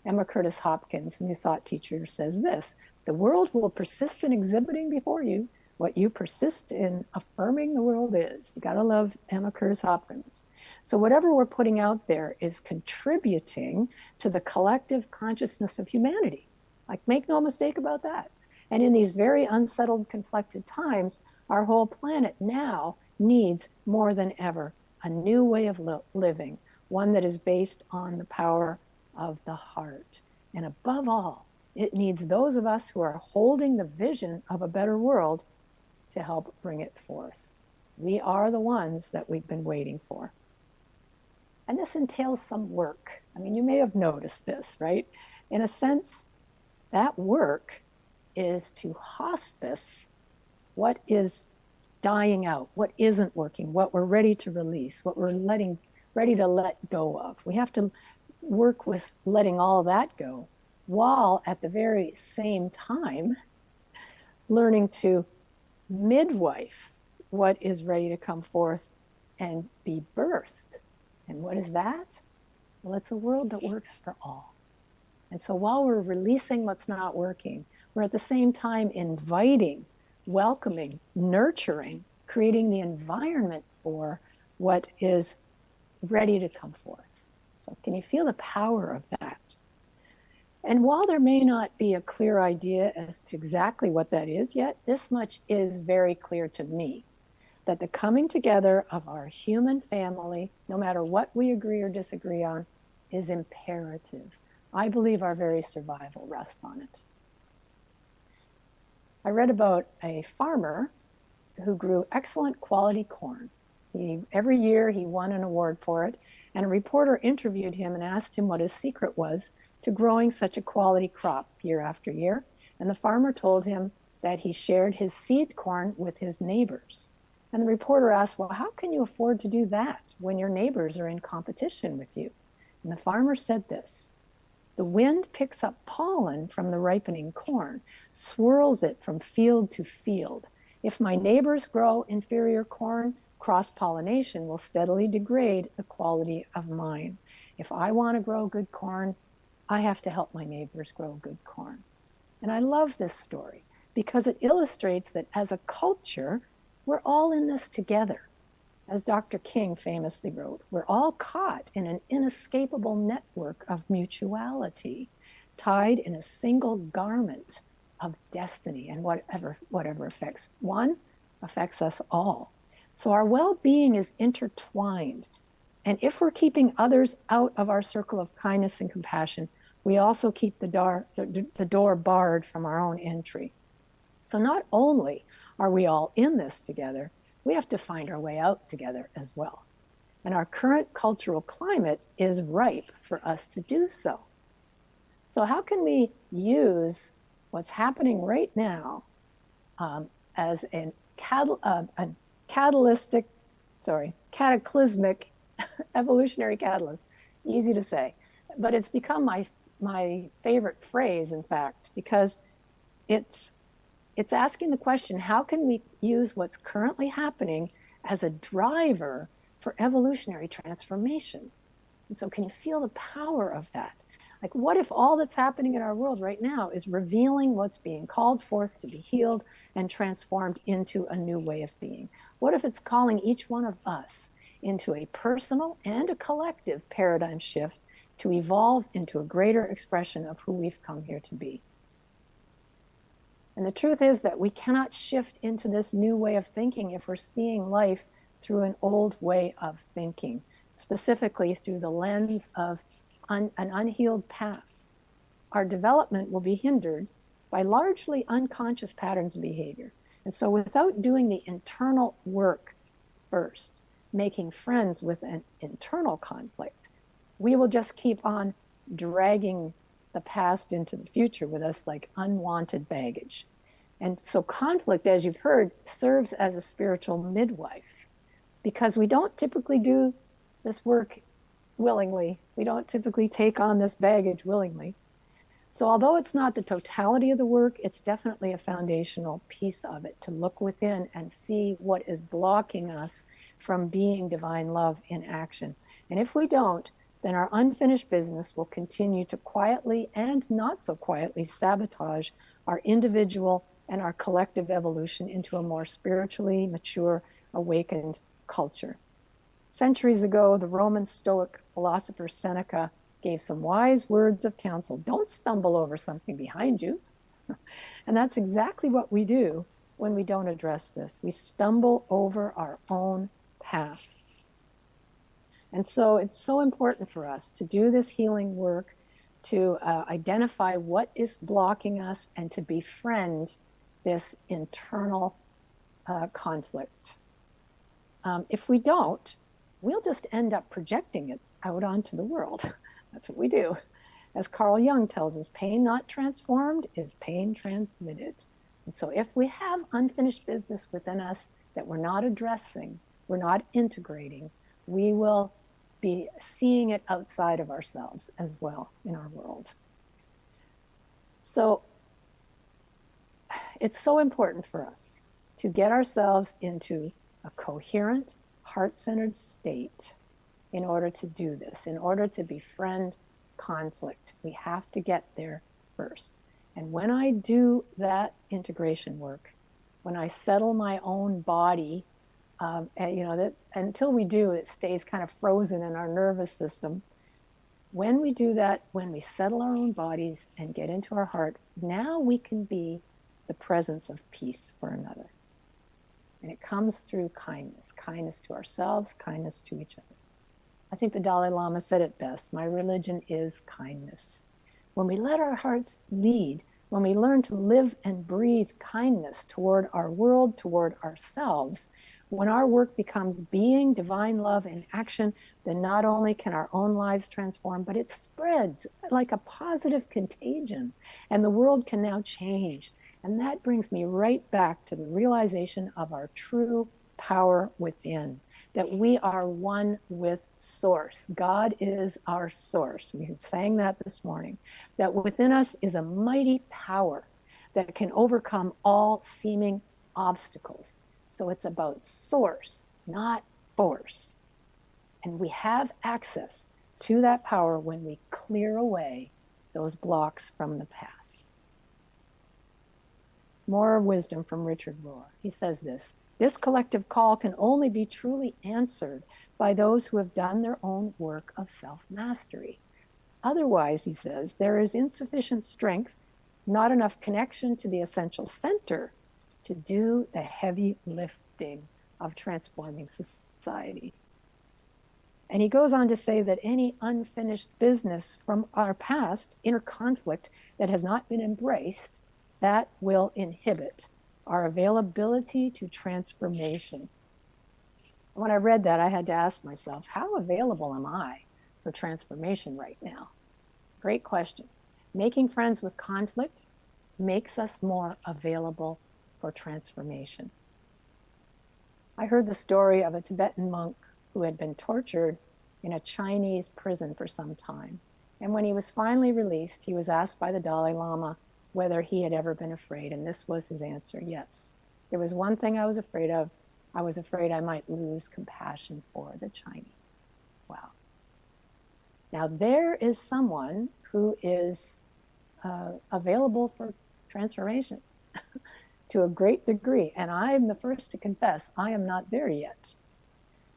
Emma Curtis Hopkins, new thought teacher, says this: the world will persist in exhibiting before you what you persist in affirming the world is. You got to love Emma Curtis Hopkins. So whatever we're putting out there is contributing to the collective consciousness of humanity. Like, make no mistake about that. And in these very unsettled, conflicted times, our whole planet now needs more than ever a new way of living, one that is based on the power of the heart. And above all, it needs those of us who are holding the vision of a better world to help bring it forth. We are the ones that we've been waiting for. And this entails some work. I mean, you may have noticed this, right? In a sense, that work is to hospice what is dying out, what isn't working, what we're ready to release, what we're ready to let go of. We have to work with letting all of that go, while at the very same time learning to midwife what is ready to come forth and be birthed. And what is that? Well, it's a world that works for all. And so while we're releasing what's not working, we're at the same time inviting, welcoming, nurturing, creating the environment for what is ready to come forth. So can you feel the power of that? And while there may not be a clear idea as to exactly what that is yet, this much is very clear to me, that the coming together of our human family, no matter what we agree or disagree on, is imperative. I believe our very survival rests on it. I read about a farmer who grew excellent quality corn. Every year he won an award for it, and a reporter interviewed him and asked him what his secret was to growing such a quality crop year after year. And the farmer told him that he shared his seed corn with his neighbors. And the reporter asked, well, how can you afford to do that when your neighbors are in competition with you? And the farmer said this: the wind picks up pollen from the ripening corn, swirls it from field to field. If my neighbors grow inferior corn, cross-pollination will steadily degrade the quality of mine. If I want to grow good corn, I have to help my neighbors grow good corn. And I love this story because it illustrates that as a culture, we're all in this together. As Dr. King famously wrote, we're all caught in an inescapable network of mutuality, tied in a single garment of destiny, and whatever affects one affects us all. So our well-being is intertwined. And if we're keeping others out of our circle of kindness and compassion, we also keep the door barred from our own entry. So not only are we all in this together, we have to find our way out together as well. And our current cultural climate is ripe for us to do so. So how can we use what's happening right now as a cataclysmic evolutionary catalyst? Easy to say, but it's become my favorite phrase, in fact, because it's asking the question, how can we use what's currently happening as a driver for evolutionary transformation? And so can you feel the power of that? Like, what if all that's happening in our world right now is revealing what's being called forth to be healed and transformed into a new way of being? What if it's calling each one of us into a personal and a collective paradigm shift to evolve into a greater expression of who we've come here to be? And the truth is that we cannot shift into this new way of thinking if we're seeing life through an old way of thinking, specifically through the lens of an unhealed past. Our development will be hindered by largely unconscious patterns of behavior. And so without doing the internal work first, making friends with an internal conflict, we will just keep on dragging the past into the future with us like unwanted baggage. And so conflict, as you've heard, serves as a spiritual midwife, because we don't typically do this work willingly. We don't typically take on this baggage willingly. So although it's not the totality of the work, it's definitely a foundational piece of it to look within and see what is blocking us from being divine love in action. And if we don't, then our unfinished business will continue to quietly and not so quietly sabotage our individual and our collective evolution into a more spiritually mature, awakened culture. Centuries ago, the Roman Stoic philosopher Seneca gave some wise words of counsel. Don't stumble over something behind you. And that's exactly what we do when we don't address this. We stumble over our own past. And so it's so important for us to do this healing work, to identify what is blocking us and to befriend this internal conflict. If we don't, we'll just end up projecting it out onto the world. That's what we do. As Carl Jung tells us, pain not transformed is pain transmitted. And so if we have unfinished business within us that we're not addressing, we're not integrating, we will be seeing it outside of ourselves as well in our world. So it's so important for us to get ourselves into a coherent, heart-centered state in order to do this, in order to befriend conflict. We have to get there first. And when I do that integration work, when I settle my own body, and, that until we do, it stays kind of frozen in our nervous system. When we do that, when we settle our own bodies and get into our heart, now we can be the presence of peace for another. And it comes through kindness, kindness to ourselves, kindness to each other. I think the Dalai Lama said it best, my religion is kindness. When we let our hearts lead, when we learn to live and breathe kindness toward our world, toward ourselves, when our work becomes being divine love in action, then not only can our own lives transform, but it spreads like a positive contagion, and the world can now change. And that brings me right back to the realization of our true power within, that we are one with Source. God is our source. We sang that this morning, that within us is a mighty power that can overcome all seeming obstacles. So it's about source, not force. And we have access to that power when we clear away those blocks from the past. More wisdom from Richard Rohr. He says this collective call can only be truly answered by those who have done their own work of self-mastery. Otherwise, he says, there is insufficient strength, not enough connection to the essential center to do the heavy lifting of transforming society. And he goes on to say that any unfinished business from our past, inner conflict that has not been embraced, that will inhibit our availability to transformation. When I read that, I had to ask myself, how available am I for transformation right now? It's a great question. Making friends with conflict makes us more available for transformation. I heard the story of a Tibetan monk who had been tortured in a Chinese prison for some time. And when he was finally released, he was asked by the Dalai Lama whether he had ever been afraid. And this was his answer: yes. There was one thing I was afraid of. I was afraid I might lose compassion for the Chinese. Wow. Now there is someone who is available for transformation to a great degree. And I'm the first to confess, I am not there yet.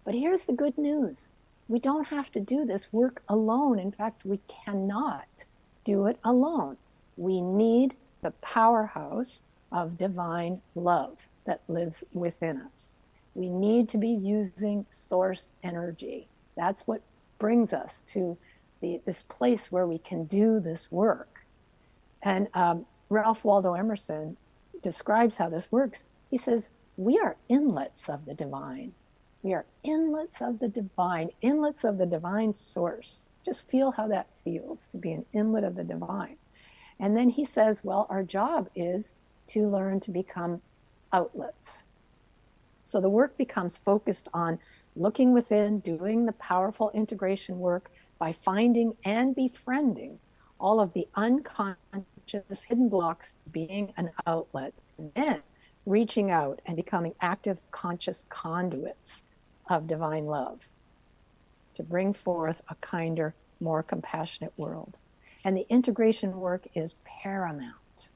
But here's the good news. We don't have to do this work alone. In fact, we cannot do it alone. We need the powerhouse of divine love that lives within us. We need to be using source energy. That's what brings us to this place where we can do this work. And Ralph Waldo Emerson describes how this works. He says, we are inlets of the divine. We are inlets of the divine source. Just feel how that feels to be an inlet of the divine. And then he says, well, our job is to learn to become outlets. So the work becomes focused on looking within, doing the powerful integration work by finding and befriending all of the unconscious hidden blocks, being an outlet, and then reaching out and becoming active conscious conduits of divine love to bring forth a kinder, more compassionate world. And the integration work is paramount.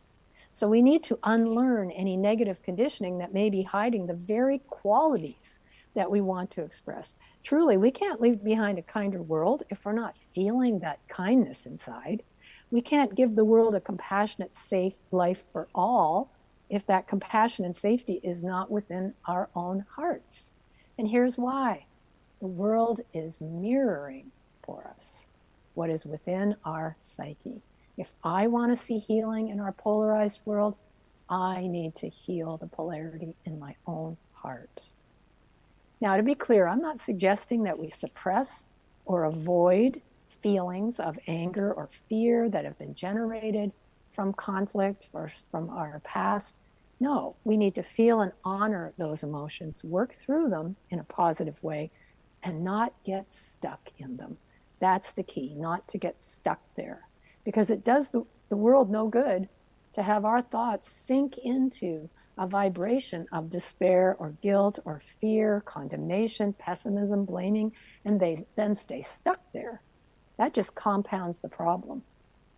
So we need to unlearn any negative conditioning that may be hiding the very qualities that we want to express. Truly, we can't leave behind a kinder world if we're not feeling that kindness inside. We can't give the world a compassionate, safe life for all if that compassion and safety is not within our own hearts. And here's why. The world is mirroring for us what is within our psyche. If I want to see healing in our polarized world, I need to heal the polarity in my own heart. Now, to be clear, I'm not suggesting that we suppress or avoid feelings of anger or fear that have been generated from conflict or from our past. No, we need to feel and honor those emotions, work through them in a positive way, and not get stuck in them. That's the key, not to get stuck there. Because it does the world no good to have our thoughts sink into a vibration of despair or guilt or fear, condemnation, pessimism, blaming, and they then stay stuck there. That just compounds the problem.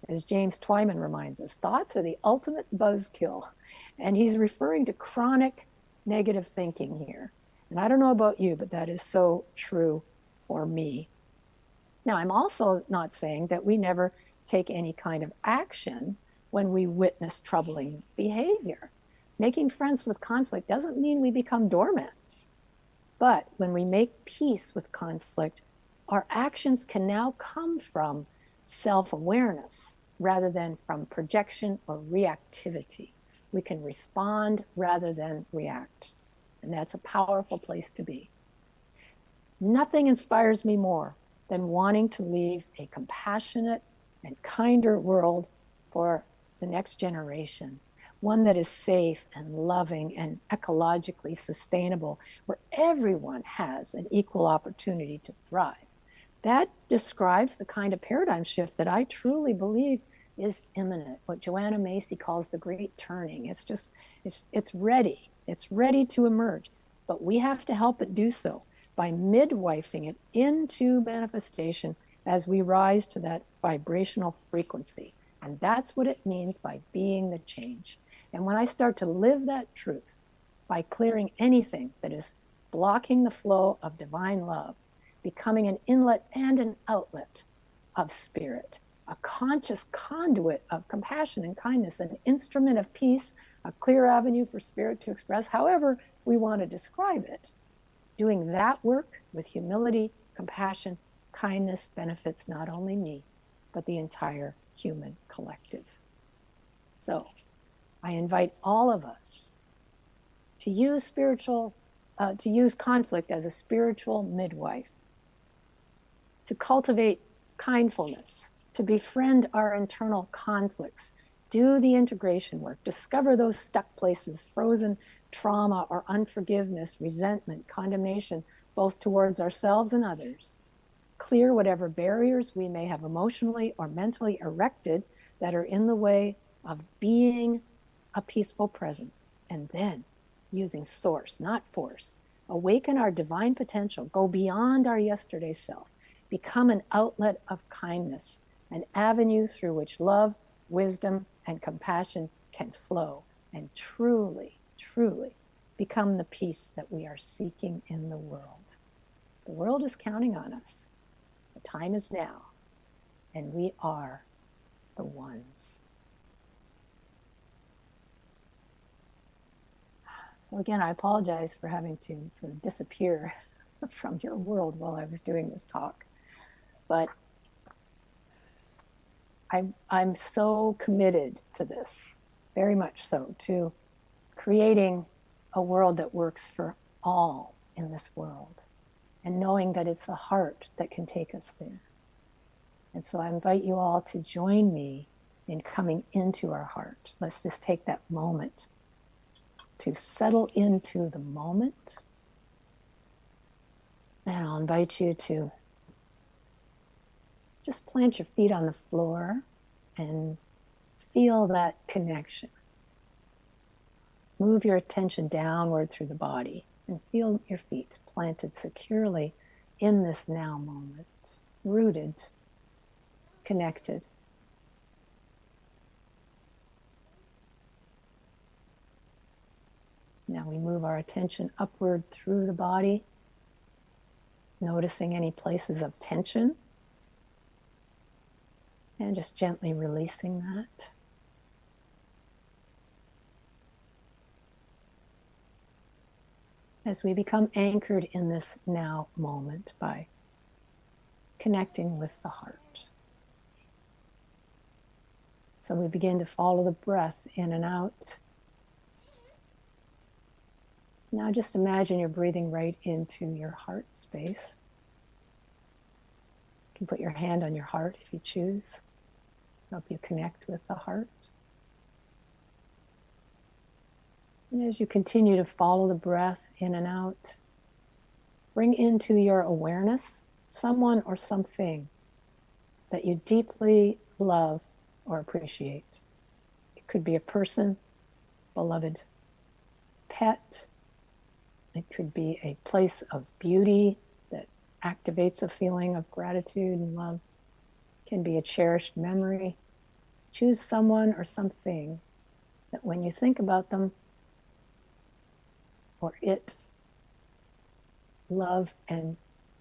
As James Twyman reminds us, thoughts are the ultimate buzzkill. And he's referring to chronic negative thinking here. And I don't know about you, but that is so true for me. Now, I'm also not saying that we never take any kind of action when we witness troubling behavior. Making friends with conflict doesn't mean we become doormats. But when we make peace with conflict, our actions can now come from self-awareness rather than from projection or reactivity. We can respond rather than react. And that's a powerful place to be. Nothing inspires me more than wanting to leave a compassionate and kinder world for the next generation. One that is safe and loving and ecologically sustainable, where everyone has an equal opportunity to thrive. That describes the kind of paradigm shift that I truly believe is imminent, what Joanna Macy calls the great turning. It's ready. It's ready to emerge, but we have to help it do so by midwifing it into manifestation as we rise to that vibrational frequency. And that's what it means by being the change. And when I start to live that truth by clearing anything that is blocking the flow of divine love, becoming an inlet and an outlet of spirit, a conscious conduit of compassion and kindness, an instrument of peace, a clear avenue for spirit to express however we want to describe it. Doing that work with humility, compassion, kindness benefits not only me, but the entire human collective. So I invite all of us to use conflict as a spiritual midwife, to cultivate kindfulness, to befriend our internal conflicts, do the integration work, discover those stuck places, frozen trauma or unforgiveness, resentment, condemnation, both towards ourselves and others. Clear whatever barriers we may have emotionally or mentally erected that are in the way of being a peaceful presence. And then, using source, not force, awaken our divine potential, go beyond our yesterday self, become an outlet of kindness, an avenue through which love, wisdom, and compassion can flow, and truly, truly become the peace that we are seeking in the world. The world is counting on us. The time is now, and we are the ones. So again, I apologize for having to sort of disappear from your world while I was doing this talk. But I'm so committed to this, very much so, to creating a world that works for all in this world, and knowing that it's the heart that can take us there. And so I invite you all to join me in coming into our heart. Let's just take that moment to settle into the moment. And I'll invite you to just plant your feet on the floor and feel that connection. Move your attention downward through the body and feel your feet planted securely in this now moment, rooted, connected. Now we move our attention upward through the body, noticing any places of tension, and just gently releasing that. As we become anchored in this now moment by connecting with the heart. So we begin to follow the breath in and out. Now just imagine you're breathing right into your heart space. You can put your hand on your heart if you choose. Help you connect with the heart. And as you continue to follow the breath in and out, bring into your awareness someone or something that you deeply love or appreciate. It could be a person, beloved pet. It could be a place of beauty that activates a feeling of gratitude and love. It can be a cherished memory. Choose someone or something that when you think about them or it, love and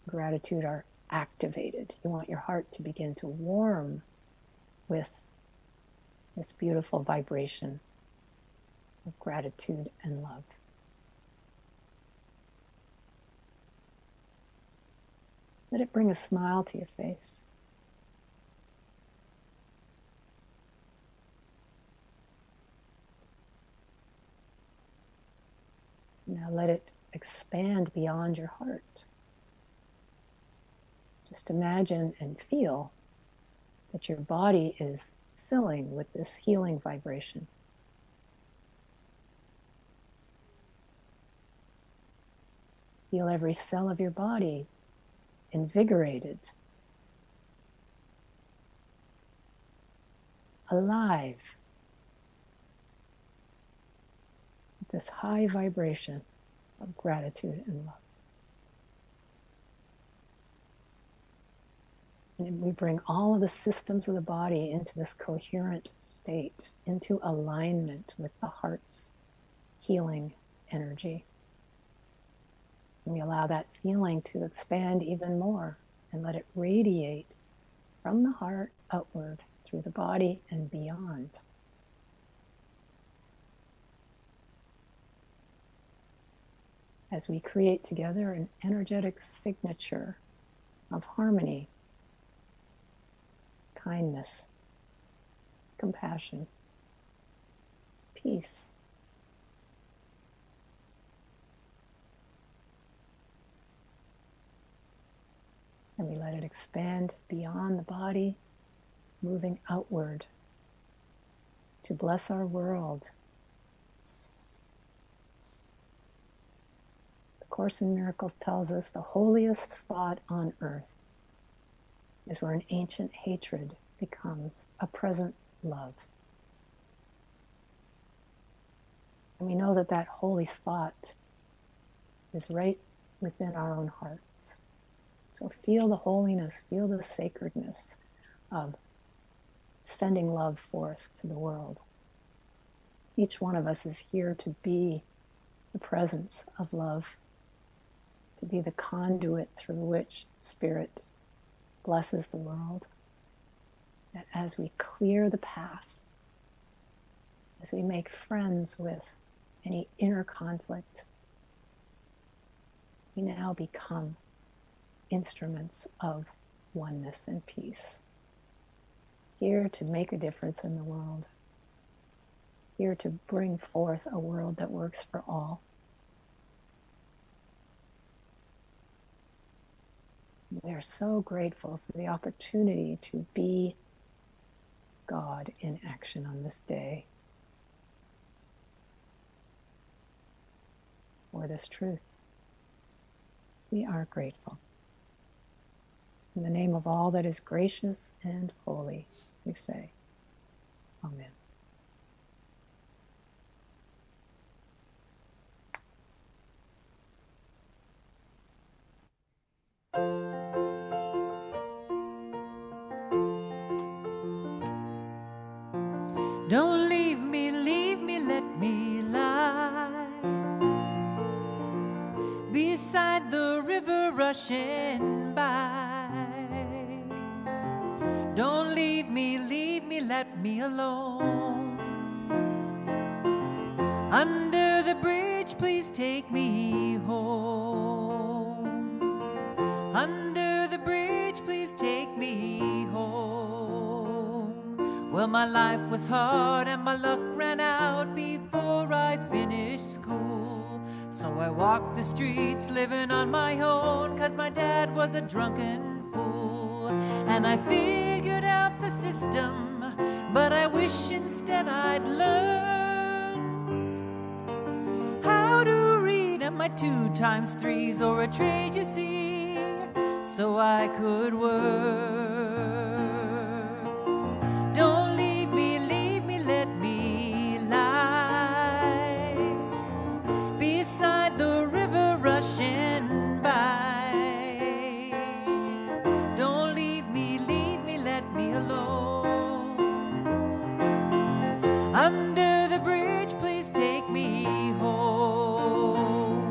gratitude are activated. You want your heart to begin to warm with this beautiful vibration of gratitude and love. Let it bring a smile to your face. Now let it expand beyond your heart. Just imagine and feel that your body is filling with this healing vibration. Feel every cell of your body invigorated, alive, with this high vibration of gratitude and love. And we bring all of the systems of the body into this coherent state, into alignment with the heart's healing energy. And we allow that feeling to expand even more and let it radiate from the heart outward through the body and beyond. As we create together an energetic signature of harmony, kindness, compassion, peace. And we let it expand beyond the body, moving outward to bless our world. The Course in Miracles tells us the holiest spot on earth is where an ancient hatred becomes a present love. And we know that that holy spot is right within our own hearts. So feel the holiness, feel the sacredness of sending love forth to the world. Each one of us is here to be the presence of love, to be the conduit through which Spirit blesses the world. That as we clear the path, as we make friends with any inner conflict, we now become instruments of oneness and peace. Here to make a difference in the world. Here to bring forth a world that works for all. We are so grateful for the opportunity to be God in action on this day, for this truth. We are grateful. In the name of all that is gracious and holy, we say, Amen. Don't leave me, let me lie beside the river rushing by. Don't leave me, let me alone. Under the bridge, please take me home. Under the bridge, please take me home. Well, my life was hard and my luck ran out before I finished school. So I walked the streets living on my own, 'cause my dad was a drunken fool. And I figured out the system, but I wish instead I'd learned how to read at my 2 times 3s or a trade, you see, so I could work. Don't leave me, let me lie beside the river rushing by. Don't leave me, let me alone. Under the bridge, please take me home.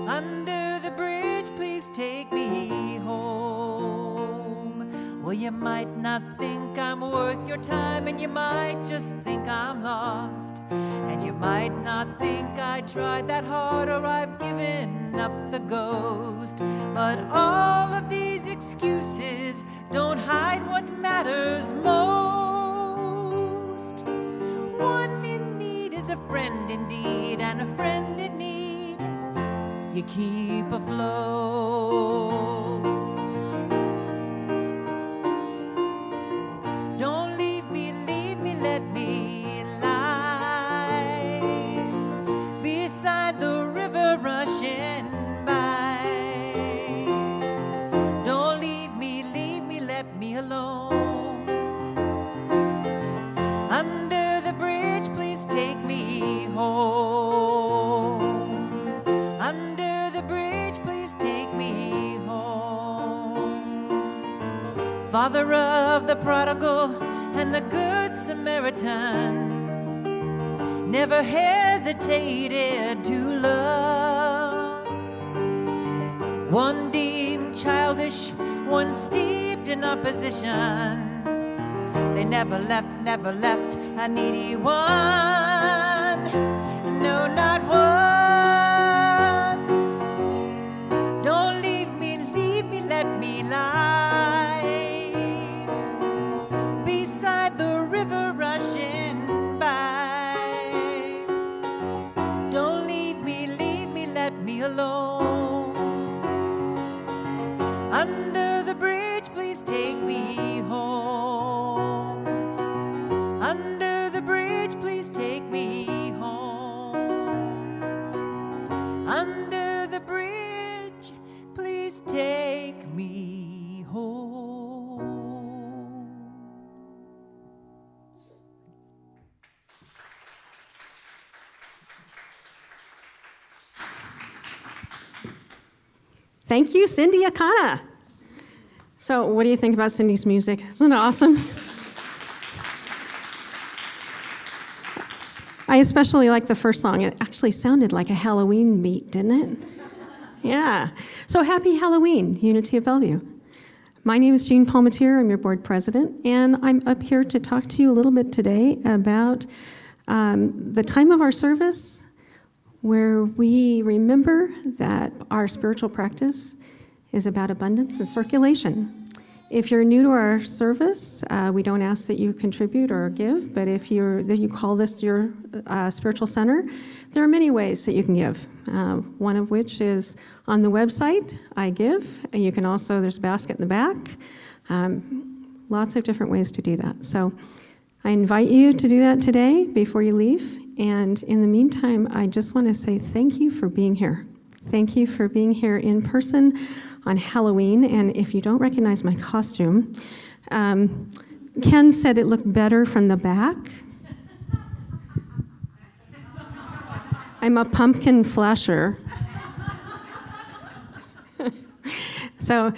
Under the bridge, please take me home. Well, you might not think I'm worth your time, and you might just think I'm lost. And you might not think I tried that hard or I've given up the ghost. But all of these excuses don't hide what matters most. One in need is a friend indeed, and a friend in need you keep afloat. Don't leave me, let me lie beside the river rushing by. Don't leave me, let me alone. Under the bridge, please take me home. Under the bridge, please take me home. Father of the prodigal and the good Samaritan, never hesitated to love. One deemed childish, one steeped in opposition. They never left a needy one. No, not one. Don't leave me, let me lie beside the river rushing by. Don't leave me, let me alone. Under the bridge, please take me home. Under the bridge, please take me home. Under the bridge, please take me home. Thank you, Cindy Akana. So what do you think about Cindy's music? Isn't it awesome? I especially like the first song. It actually sounded like a Halloween beat, didn't it? Yeah. So happy Halloween, Unity of Bellevue. My name is Jean Palmatier. I'm your board president, and I'm up here to talk to you a little bit today about the time of our service where we remember that our spiritual practice is about abundance and circulation. If you're new to our service, we don't ask that you contribute or give, but if you call this your spiritual center, there are many ways that you can give. One of which is on the website, I Give. And you can also, there's a basket in the back. Lots of different ways to do that. So I invite you to do that today before you leave. And in the meantime, I just want to say thank you for being here. Thank you for being here in person on Halloween. And if you don't recognize my costume, Ken said it looked better from the back. I'm a pumpkin flasher. So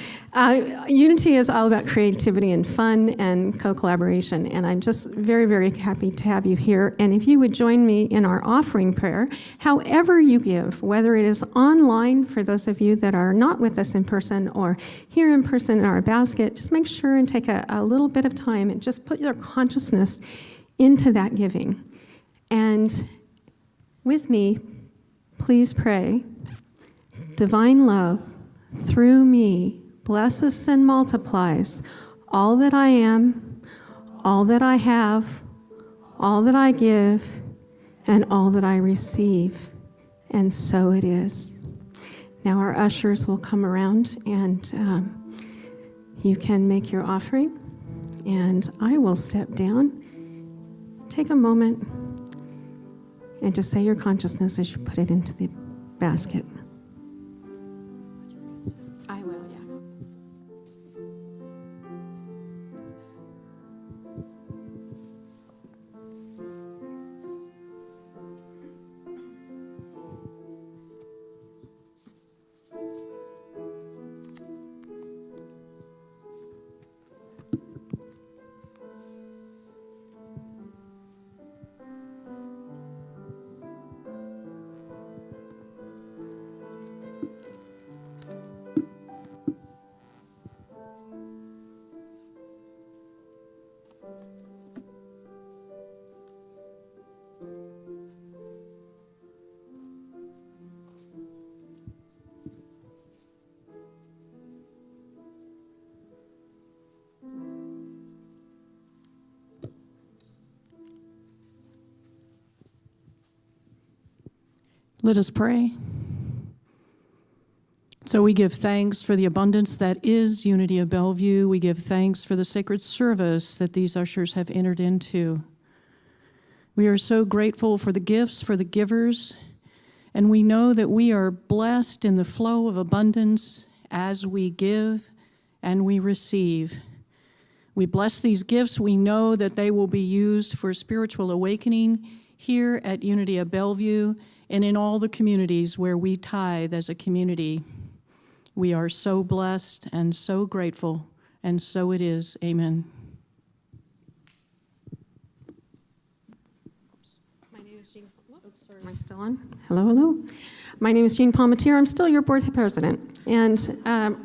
Unity is all about creativity and fun and co-collaboration, and I'm just very, very happy to have you here. And if you would join me in our offering prayer, however you give, whether it is online for those of you that are not with us in person or here in person in our basket, just make sure and take a little bit of time and just put your consciousness into that giving. And with me, please pray. Divine love, through me, blesses and multiplies all that I am, all that I have, all that I give, and all that I receive. And so it is. Now our ushers will come around and you can make your offering. And I will step down. Take a moment and just say your consciousness as you put it into the basket. I will, yeah. Let us pray. So we give thanks for the abundance that is Unity of Bellevue. We give thanks for the sacred service that these ushers have entered into. We are so grateful for the gifts, for the givers, and we know that we are blessed in the flow of abundance as we give and we receive. We bless these gifts. We know that they will be used for spiritual awakening here at Unity of Bellevue and in all the communities where we tithe as a community. We are so blessed and so grateful, and so it is. Amen. My name is Jean. Sorry, am I still on? Hello, hello. My name is Jean Palmatier. I'm still your board president. And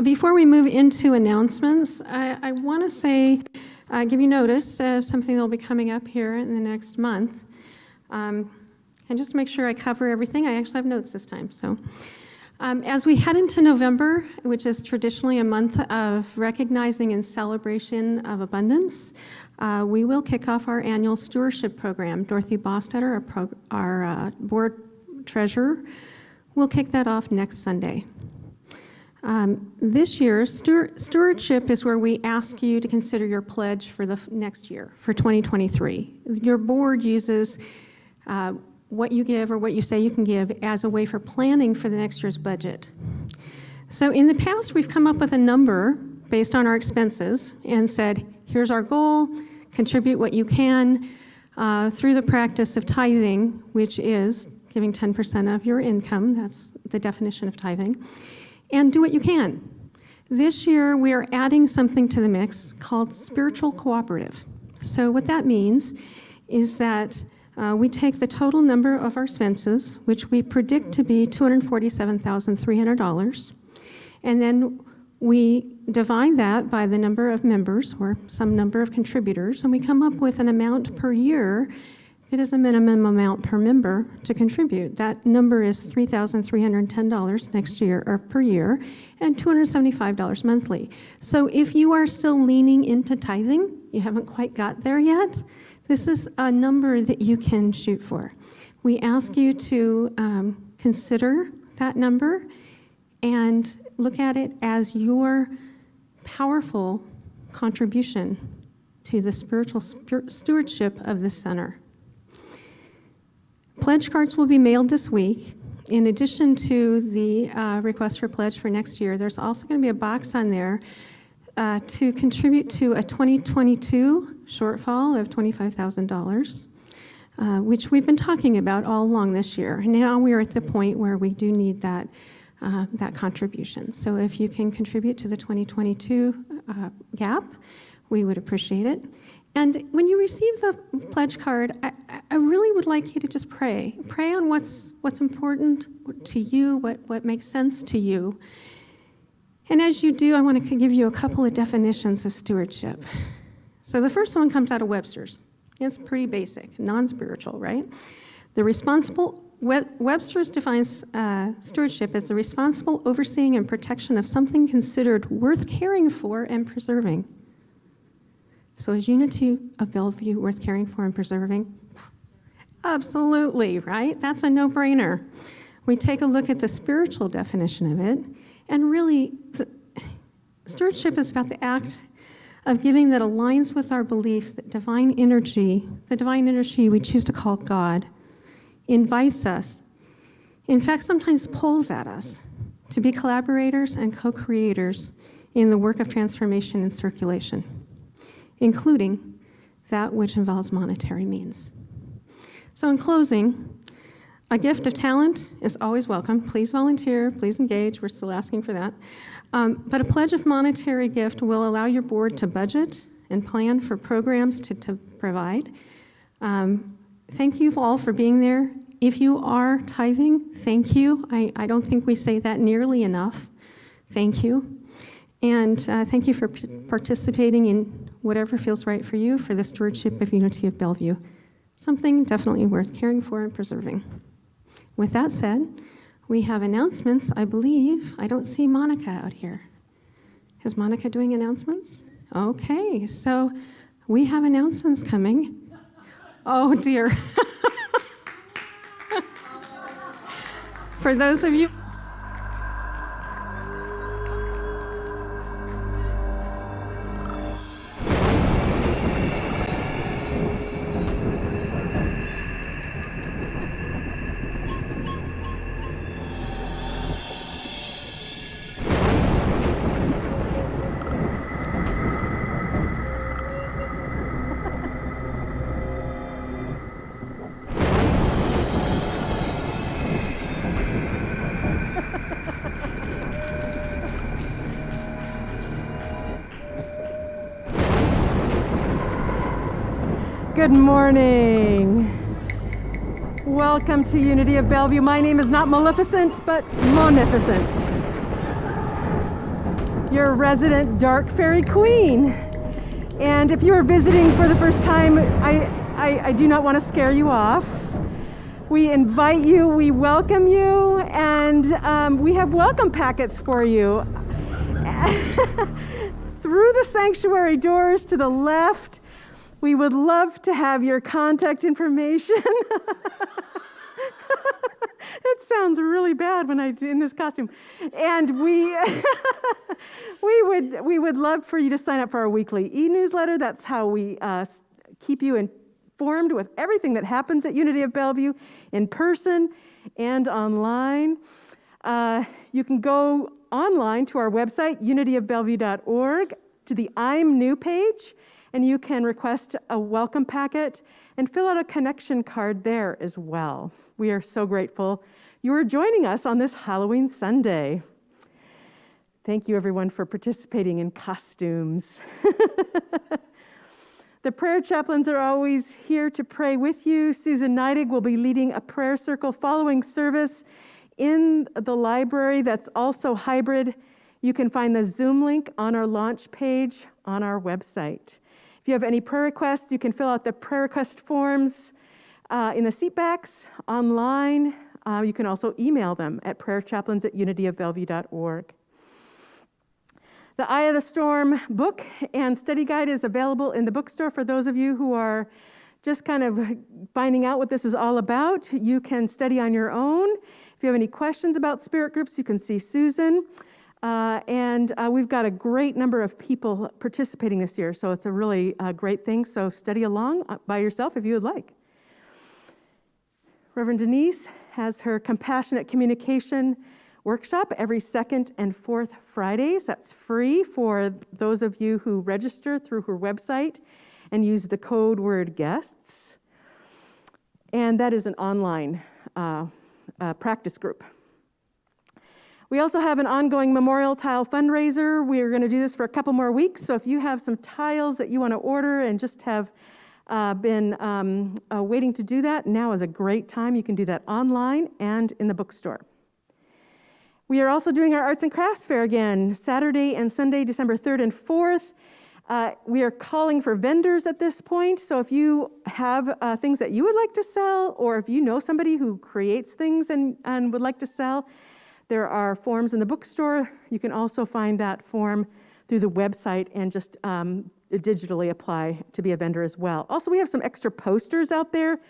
before we move into announcements, I want to say, give you notice of something that will be coming up here in the next month. And just to make sure I cover everything, I actually have notes this time. So as we head into November, which is traditionally a month of recognizing and celebration of abundance, we will kick off our annual stewardship program. Dorothy Bostetter, our board treasurer, will kick that off next Sunday. This year, stewardship is where we ask you to consider your pledge for the next year, for 2023. Your board uses what you give or what you say you can give as a way for planning for the next year's budget. So in the past, we've come up with a number based on our expenses and said, here's our goal, contribute what you can through the practice of tithing, which is giving 10% of your income. That's the definition of tithing. And do what you can. This year, we are adding something to the mix called spiritual cooperative. So what that means is that we take the total number of our expenses, which we predict to be $247,300, and then we divide that by the number of members or some number of contributors, and we come up with an amount per year it is a minimum amount per member to contribute. That number is $3,310 next year or per year, and $275 monthly. So if you are still leaning into tithing, you haven't quite got there yet, this is a number that you can shoot for. We ask you to consider that number and look at it as your powerful contribution to the spiritual stewardship of the center. Pledge cards will be mailed this week. In addition to the request for pledge for next year, there's also going to be a box on there to contribute to a 2022 shortfall of $25,000, which we've been talking about all along this year. Now we are at the point where we do need that contribution. So if you can contribute to the 2022 gap, we would appreciate it. And when you receive the pledge card, I really would like you to just pray. Pray on what's important to you, what makes sense to you. And as you do, I want to give you a couple of definitions of stewardship. So the first one comes out of Webster's. It's pretty basic, non-spiritual, right? Webster's defines stewardship as the responsible overseeing and protection of something considered worth caring for and preserving. So is Unity of Bellevue worth caring for and preserving? Absolutely, right? That's a no-brainer. We take a look at the spiritual definition of it, and really, stewardship is about the act of giving that aligns with our belief that the divine energy we choose to call God, invites us, in fact, sometimes pulls at us to be collaborators and co-creators in the work of transformation and circulation, including that which involves monetary means. So in closing, a gift of talent is always welcome. Please volunteer, please engage, we're still asking for that. But a pledge of monetary gift will allow your board to budget and plan for programs to provide. Thank you all for being there. If you are tithing, thank you. I don't think we say that nearly enough. Thank you. And thank you for participating in whatever feels right for you for the stewardship of Unity of Bellevue. Something definitely worth caring for and preserving. With that said, we have announcements, I believe. I don't see Monica out here. Is Monica doing announcements? Okay, so we have announcements coming. Oh, dear. For those of you... Good morning. Welcome to Unity of Bellevue. My name is not Maleficent, but Monificent. Your resident dark fairy queen. And if you are visiting for the first time, I do not want to scare you off. We invite you, we welcome you, and we have welcome packets for you. Through the sanctuary doors to the left, we would love to have your contact information. It sounds really bad when I do in this costume. And we would love for you to sign up for our weekly e-newsletter. That's how we keep you informed with everything that happens at Unity of Bellevue in person and online. You can go online to our website, unityofbellevue.org, to the I'm New page, and you can request a welcome packet and fill out a connection card there as well. We are so grateful you are joining us on this Halloween Sunday. Thank you, everyone, for participating in costumes. The prayer chaplains are always here to pray with you. Susan Neidig will be leading a prayer circle following service in the library that's also hybrid. You can find the Zoom link on our launch page on our website. If you have any prayer requests, you can fill out the prayer request forms in the seatbacks, online. You can also email them at prayerchaplains@unityofbellevue.org. The Eye of the Storm book and study guide is available in the bookstore for those of you who are just kind of finding out what this is all about. You can study on your own. If you have any questions about spirit groups, you can see Susan. And we've got a great number of people participating this year, so it's a really great thing. So study along by yourself if you would like. Reverend Denise has her Compassionate Communication workshop every second and fourth Fridays. That's free for those of you who register through her website and use the code word guests. And that is an online practice group. We also have an ongoing memorial tile fundraiser. We're going to do this for a couple more weeks. So if you have some tiles that you want to order and just have been waiting to do that, now is a great time. You can do that online and in the bookstore. We are also doing our Arts and Crafts Fair again, Saturday and Sunday, December 3rd and 4th. We are calling for vendors at this point. So if you have things that you would like to sell, or if you know somebody who creates things and would like to sell, there are forms in the bookstore. You can also find that form through the website and just digitally apply to be a vendor as well. Also, we have some extra posters out there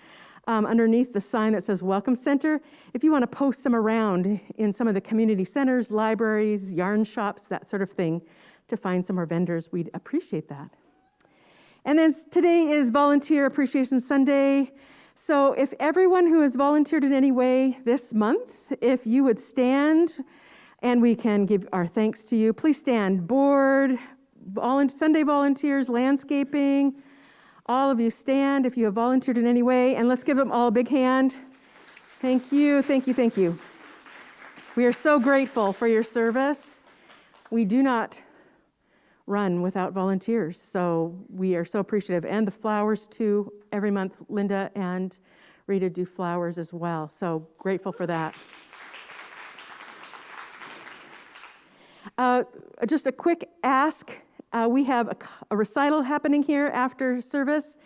underneath the sign that says Welcome Center. If you want to post some around in some of the community centers, libraries, yarn shops, that sort of thing, to find some more vendors, we'd appreciate that. And then today is Volunteer Appreciation Sunday. So if everyone who has volunteered in any way this month, if you would stand and we can give our thanks to you, please stand. Board, Sunday volunteers, landscaping, all of you stand if you have volunteered in any way, and let's give them all a big hand. Thank you, thank you, thank you. We are so grateful for your service. We do not run without volunteers, so we are so appreciative. And the flowers too. Every month, Linda and Rita do flowers as well, so grateful for that. Just a quick ask. We have a recital happening here after service.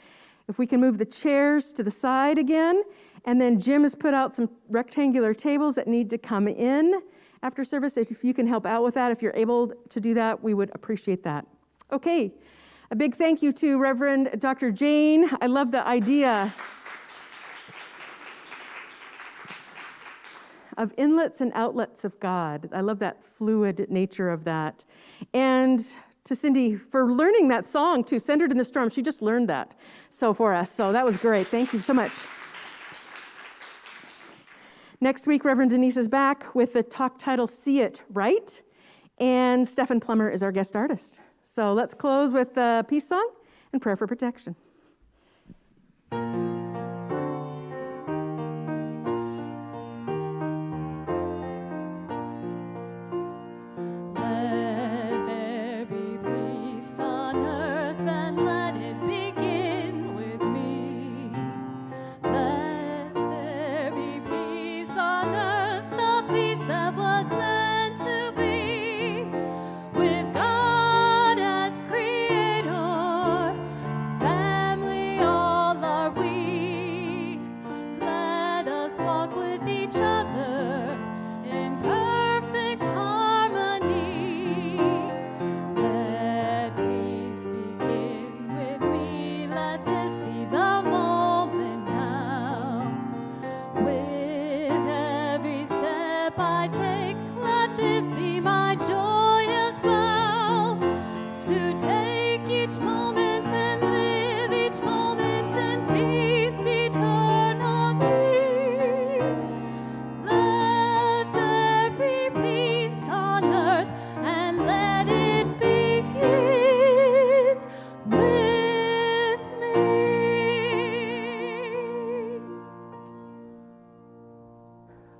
If we can move the chairs to the side again, and then Jim has put out some rectangular tables that need to come in after service. If you can help out with that, if you're able to do that, we would appreciate that. Okay, a big thank you to Reverend Dr. Jane. I love the idea of inlets and outlets of God. I love that fluid nature of that. And to Cindy for learning that song too, Centered in the Storm. She just learned that for us. So that was great. Thank you so much. Next week, Reverend Denise is back with the talk title, See It Right, and Stephen Plummer is our guest artist. So let's close with a peace song and prayer for protection.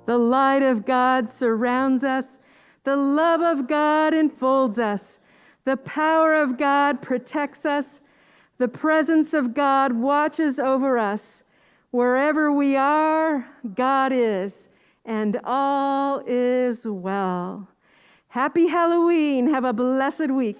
The light of God surrounds us. The love of God enfolds us. The power of God protects us. The presence of God watches over us. Wherever we are, God is, and all is well. Happy Halloween. Have a blessed week.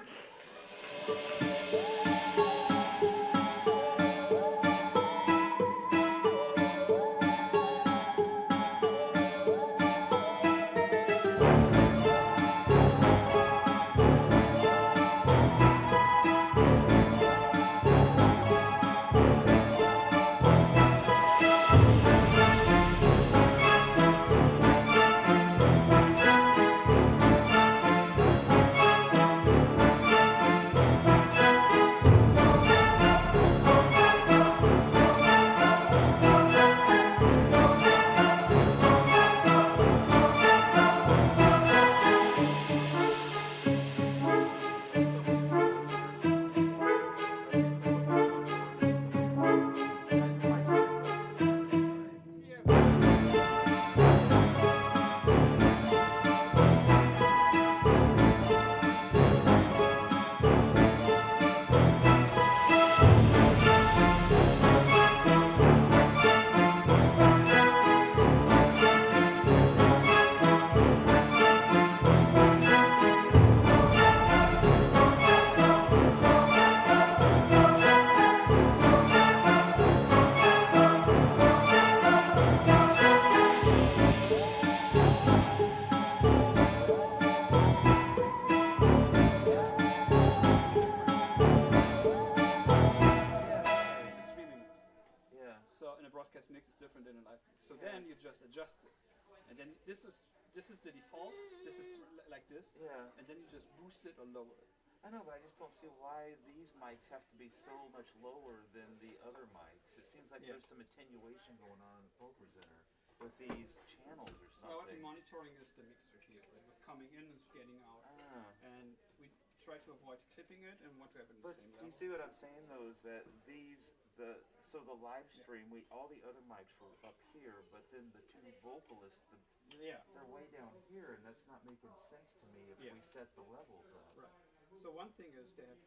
So in a broadcast mix is different than a live mix. So then you just adjust it, and then this is the default. This is like this. Yeah. And then you just boost it or lower it. I know, but I just don't see why these mics have to be so much lower than the other mics. It seems like there's some attenuation going on in the Poker Center with these channels or Well, what we're something. monitoring is the mixer here. It was coming in and getting out. And we try to avoid clipping it and want to have it in the But same do level. you see what I'm saying though? Is that the live stream, all the other mics were up here, but then the two vocalists, they're way down here, and that's not making sense to me if we set the levels up. Right. So one thing is they have